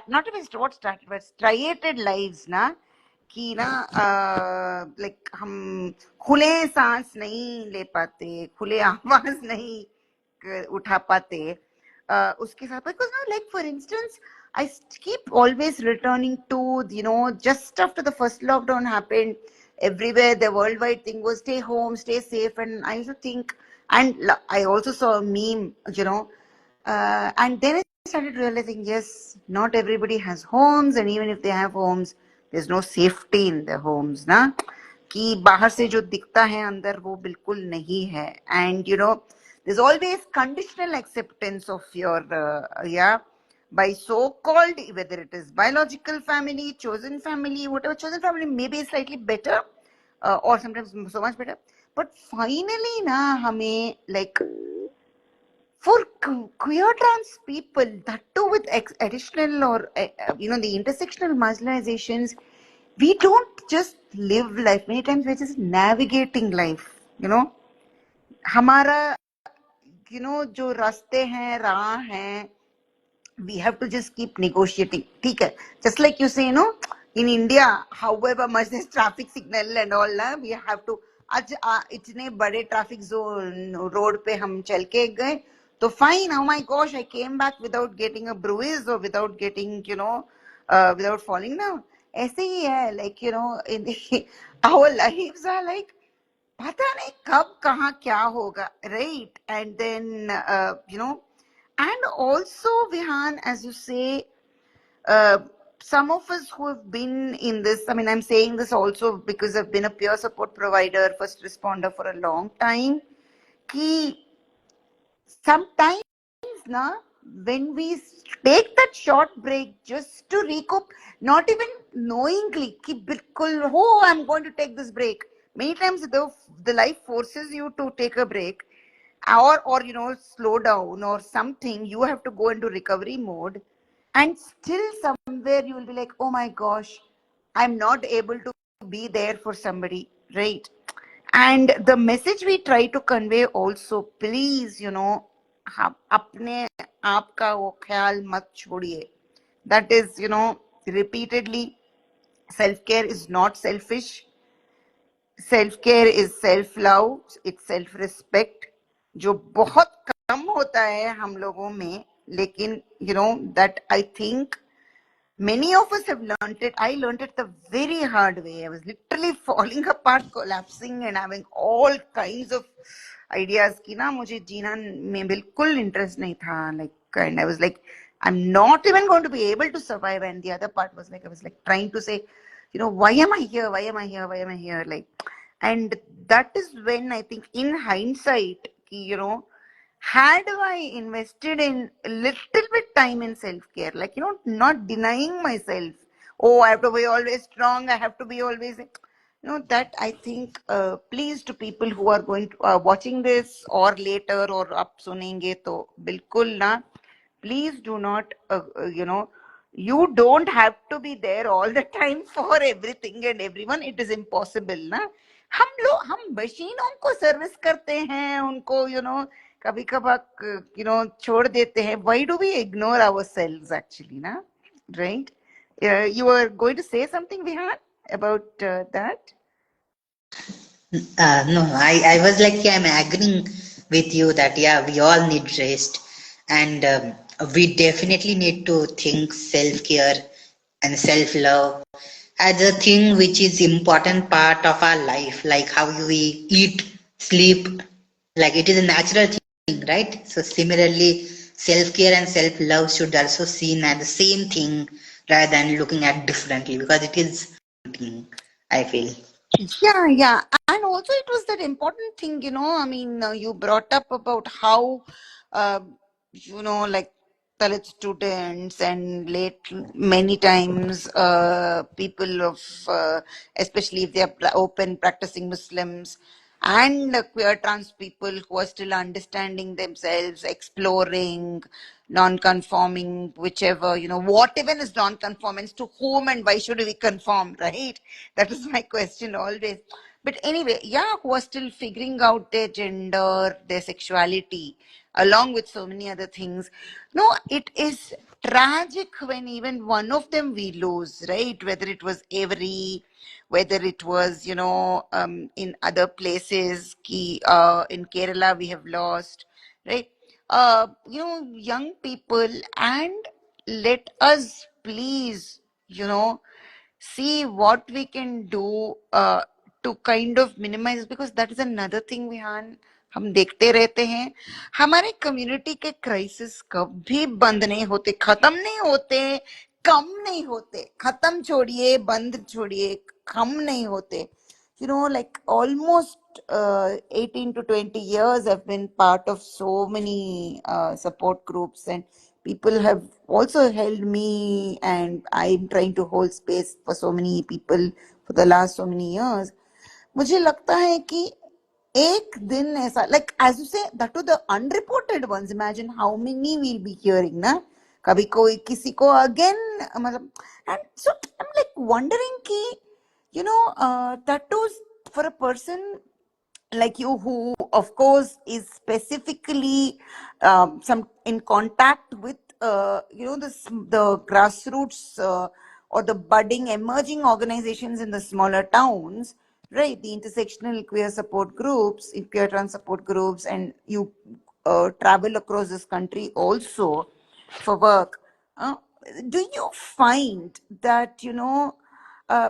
not even what started, but striated lives, na, कि ना लाइक हम खुले सांस नहीं ले पाते, खुले आवाज नहीं उठा पाते उसके साथ, बिकॉज ना like for instance I keep always returning to, just after the first lockdown happened, everywhere the worldwide thing was stay home, stay safe, and I used to think, and I also saw a meme, and then I started realizing, yes, not everybody has homes, and even if they have homes, there's no safety in their homes, ना कि बाहर से जो दिखता है अंदर वो बिल्कुल नहीं है. And there's always conditional acceptance of your by so-called, whether it is biological family, chosen family, whatever. Chosen family maybe is slightly better, or sometimes so much better, but finally ना हमें like for queer trans people, that too with additional or the intersectional marginalizations, we don't just live life, many times we're just navigating life. हमारा जो रास्ते हैं, राह हैं, we have to just keep negotiating. ठीक है, just like you say, in India, however much there's traffic signal and all, we have to, आज इतने बड़े ट्रैफिक जोन रोड पे हम चल के गए तो fine, oh my gosh, I came back without getting a bruise or without getting, without falling down. ऐसे ही है, like, in our lives are like, पता नहीं कब कहाँ क्या होगा, right? And then and also, Vihaan, as you say, uh, some of us who have been in this, I mean, I'm saying this also because I've been a peer support provider, first responder for a long time, कि sometimes na, when we take that short break just to recoup, not even knowingly, कि बिल्कुल, oh, I'm going to take this break. Many times the life forces you to take a break, or slow down or something. You have to go into recovery mode, and still somewhere you will be like, oh my gosh, I'm not able to be there for somebody, right? And the message we try to convey also, please, अपने आप का वो ख्याल मत छोड़िए. That is, repeatedly, self-care is not selfish. Self care is self love, it's self respect, जो बहुत कम होता है हम लोगों में, लेकिन that I think many of us have learned it. I learned it the very hard way. I was literally falling apart, collapsing, and having all kinds of ideas कि ना मुझे जीना में बिल्कुल interest नहीं था. Like, and I was like, I'm not even going to be able to survive. And the other part was like, I was like trying to say, why am I here? Why am I here? Why am I here? Like, and that is when I think, in hindsight, had I invested in a little bit time in self-care, like, not denying myself, oh, I have to be always strong, I have to be always, that I think, please, to people who are going to watching this or later or up sunenge, to bilkul na, please do not, you don't have to be there all the time for everything and everyone. It is impossible ना. हम मशीनों को service करते हैं, उनको कभी कभार छोड़ देते हैं. Why do we ignore ourselves actually ना? Right? You were going to say something, Vihaan, about that? No, I was like, yeah, I'm agreeing with you that, yeah, we all need rest. And we definitely need to think self-care and self-love as a thing which is important part of our life, like how we eat, sleep, like it is a natural thing, right? So similarly, self-care and self-love should also seen as the same thing rather than looking at differently, because it is thing, I feel. Yeah. And also it was that important thing, I mean, you brought up about how, uh, like Dalit students and late many times people of, especially if they are open practicing Muslims and queer trans people who are still understanding themselves, exploring, non-conforming, whichever, what even is non-conformance, to whom and why should we conform, right? That is my question always. But anyway, yeah, who are still figuring out their gender, their sexuality, along with so many other things. No, it is tragic when even one of them we lose, right? Whether it was Avery, whether it was, in other places, in Kerala we have lost, right? Young people, and let us please, see what we can do to kind of minimize, because that is another thing, Vihan. हम देखते रहते हैं हमारे community के crisis कभी बंद नहीं होते, खत्म नहीं होते, कम नहीं होते. खत्म छोड़िए, बंद छोड़िए, कम नहीं होते. Like almost 18 to 20 years I've been part of so many support groups, and people have also held me, and I'm trying to hold space for so many people for the last so many years. मुझे लगता है कि एक दिन ऐसा, like as you say, that to the unreported ones, imagine how many we'll be hearing ना. कभी कोई किसी को again, मतलब, and so I'm like wondering कि that too for a person like you, who of course is specifically some in contact with the grassroots or the budding emerging organizations in the smaller towns, right? The intersectional queer support groups, queer trans support groups, and you travel across this country also for work. uh, do you find that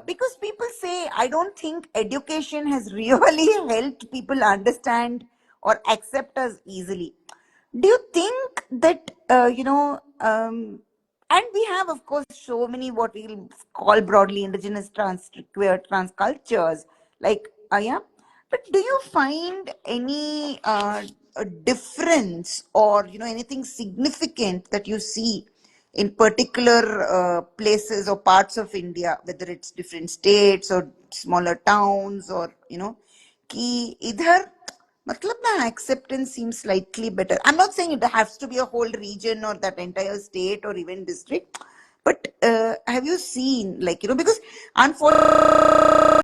because people say, I don't think education has really helped people understand or accept us easily. Do you think that, and we have, of course, so many what we'll call broadly indigenous trans, queer trans cultures, like, yeah. But do you find any a difference, or, anything significant that you see in particular places or parts of India, whether it's different states or smaller towns, or कि इधर मतलब ना acceptance seems slightly better. I'm not saying it has to be a whole region or that entire state or even district, but have you seen, like, because unfortunately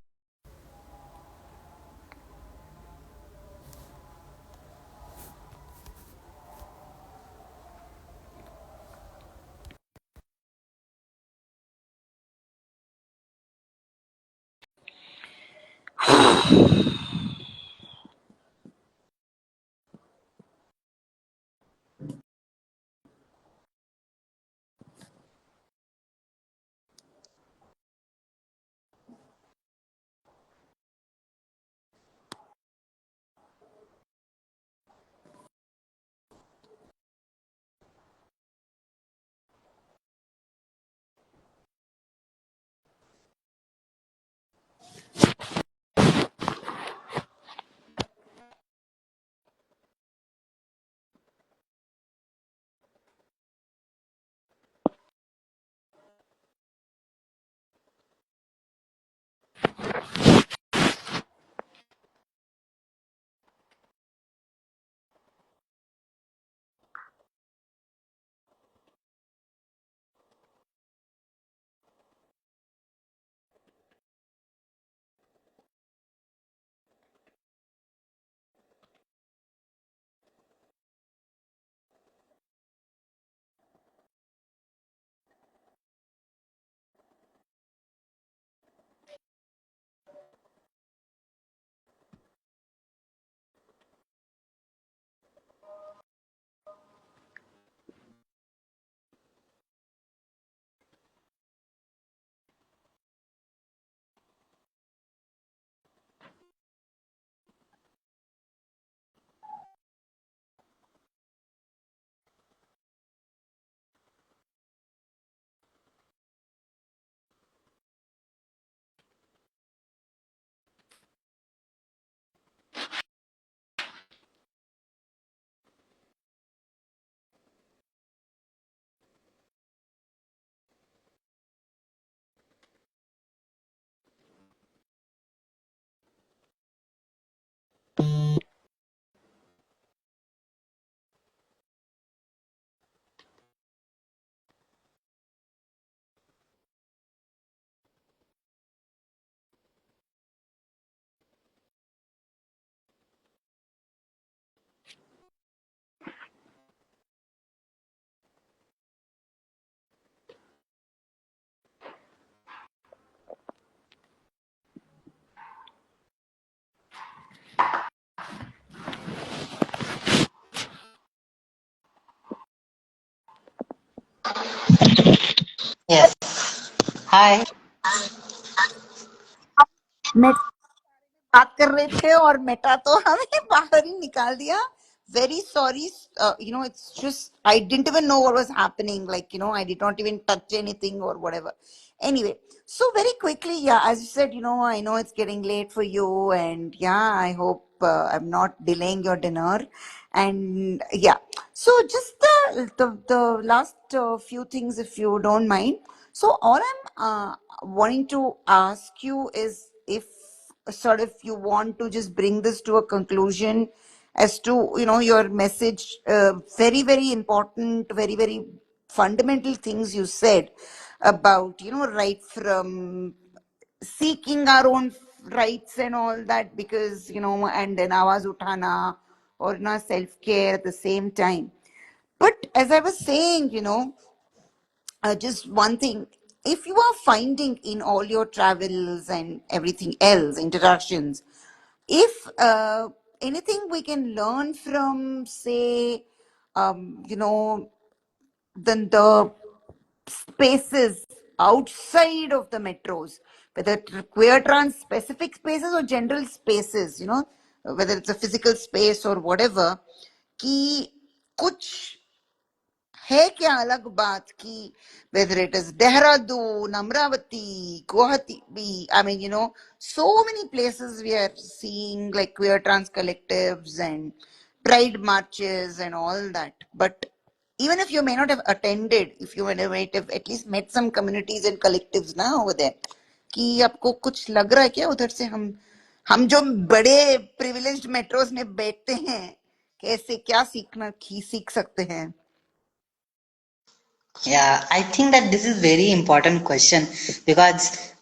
Hi. बात कर रहे थे और Meta तो हमें बाहर ही निकाल दिया. Very sorry. It's just I didn't even know what was happening. Like, I did not even touch anything or whatever. Anyway, so very quickly, yeah, as you said, I know it's getting late for you, and yeah, I hope I'm not delaying your dinner. And yeah, so just the last few things, if you don't mind. So all I'm wanting to ask you is, if sort of you want to just bring this to a conclusion as to your message, very very important, very very fundamental things you said about right from seeking our own rights and all that, because and then awaz uthana or self care at the same time. But as I was saying, just one thing, if you are finding in all your travels and everything else interactions, if anything we can learn from, say, the spaces outside of the metros, whether queer trans specific spaces or general spaces, whether it's a physical space or whatever, कि कुछ है क्या अलग बात की, whether it is Dehradun, Amravati, Guwahati, I mean, so many places we are seeing like queer trans collectives and pride marches and all that. But even if you may not have attended, if you might have at least met some communities and collectives now over there, कि आपको कुछ लग रहा है क्या उधर से, हम जो बड़े प्रिविलेज्ड मेट्रोस में बैठते हैं, कैसे क्या सीख सकते हैं? Yeah, I think that this is very important question because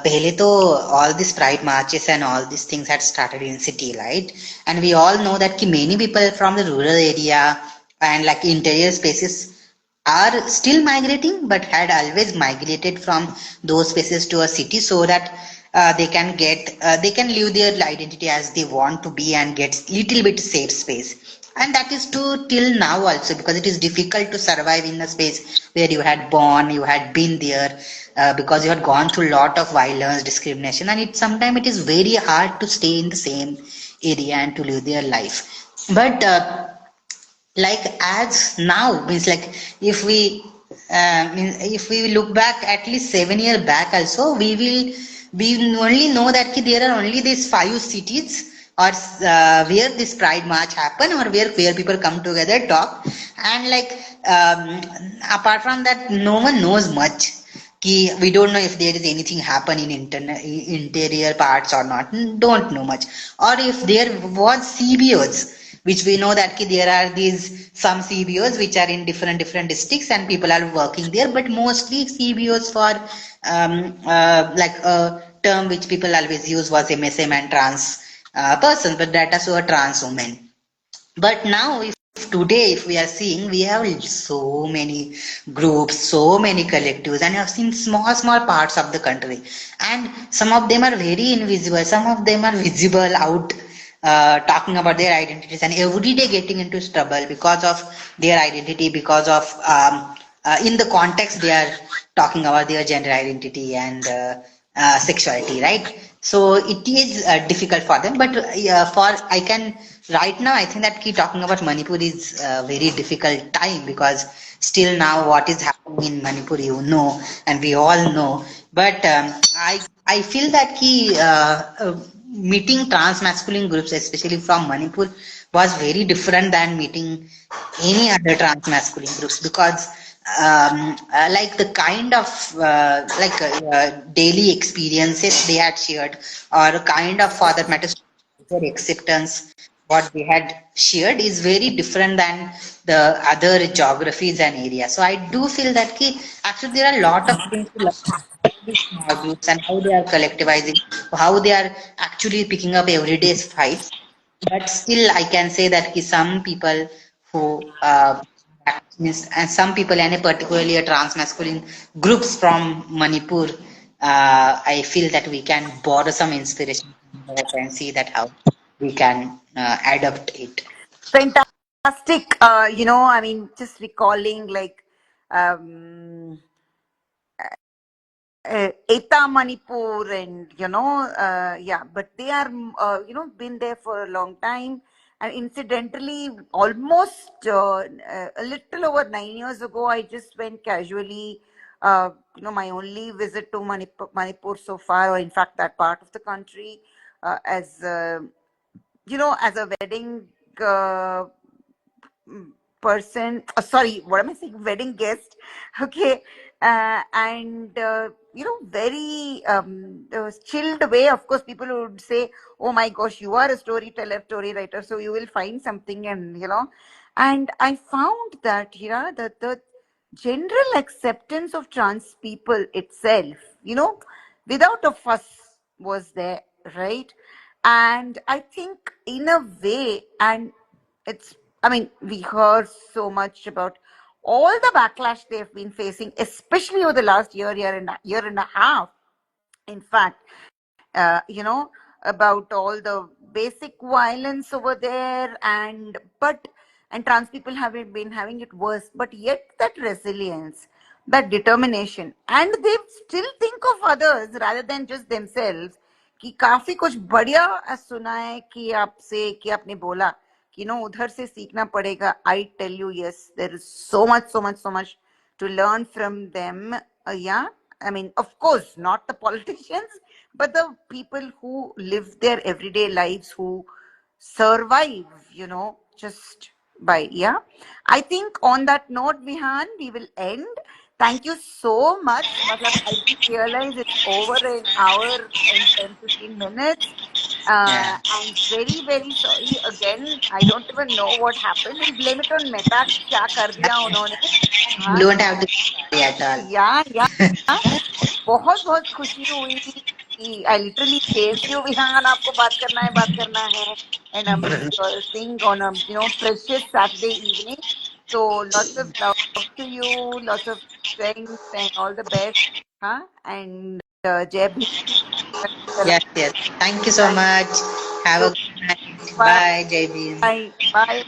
pehle to all these pride marches and all these things had started in city, right? And we all know that ki many people from the rural area and like interior spaces are still migrating, but had always migrated from those spaces to a city so that they can live their identity as they want to be and get little bit safe space. And that is true till now also, because it is difficult to survive in a space where you had born, you had been there, because you had gone through a lot of violence, discrimination, and sometimes it is very hard to stay in the same area and to live their life. But like as now means like if we if we look back at least 7 years back also, we only know that there are only these 5 cities or where this pride march happen or where people come together talk, and like apart from that no one knows much. We don't know if there is anything happen in interior parts or not, don't know much, or if there was CBOs, which we know that there are these some CBOs which are in different districts and people are working there, but mostly CBOs for like a term which people always use was MSM and trans person, but that is a trans woman. But now, if today, if we are seeing, we have so many groups, so many collectives, and I've seen small parts of the country, and some of them are very invisible, some of them are visible out, talking about their identities, and every day getting into trouble because of their identity, because of in the context they are talking about their gender identity and sexuality, right? So it is difficult for them, but for I can right now I think that keep talking about Manipur is a very difficult time because still now what is happening in Manipur, and we all know. But I feel that meeting trans masculine groups, especially from Manipur, was very different than meeting any other trans masculine groups because like the kind of daily experiences they had shared, or kind of for that matter their acceptance what they had shared is very different than the other geographies and areas. So I do feel that actually there are a lot of things to learn about these small groups and how they are collectivizing, how they are actually picking up everyday fights. But still, I can say that some people who means, and some people, and particularly a trans masculine groups from Manipur, I feel that we can borrow some inspiration from that and see that how we can adapt it. Fantastic. I mean, just recalling like, um, Eta Manipur, and yeah, but they are been there for a long time. And incidentally, almost a little over 9 years ago, I just went casually. My only visit to Manipur so far, or in fact that part of the country, as as a wedding uh, person, sorry, what am I saying, wedding guest. Okay. And very chilled way. Of course, people would say, oh my gosh, you are a storyteller, story writer, so you will find something. And and I found that that the general acceptance of trans people itself, without a fuss, was there, right? And I think in a way, and it's, I mean, we heard so much about all the backlash they've been facing, especially over the last year and a half. In fact, about all the basic violence over there, and trans people have been having it worse, but yet that resilience, that determination, and they still think of others rather than just themselves. कि काफी कुछ बढ़िया सुना है कि आपसे, कि आपने बोला कि उधर से सीखना पड़ेगा. I tell you, yes, there is so much to learn from them. Yeah, I mean, of course, not the politicians, but the people who live their everyday lives, who survive, just by, yeah. I think on that note, Vihaan, we will end. Thank you so much. Matlab, I didn't realize it's over an hour and 10-15 minutes. Yeah. I'm very, very sorry. Again, I don't even know what happened. We'll blame it on Meta. क्या कर दिया उन्होंने? You don't have to be at all. या बहुत बहुत खुशी हुई कि I literally chase you, Vihaan, आपको बात करना है, and I am seeing on a precious Saturday evening. So lots of love to you, lots of strength and all the best. Huh? And Jai Bhim. Yes, yes. Thank you so Thank much. Have you. a good night. Bye. Bye, JB. Bye. Bye.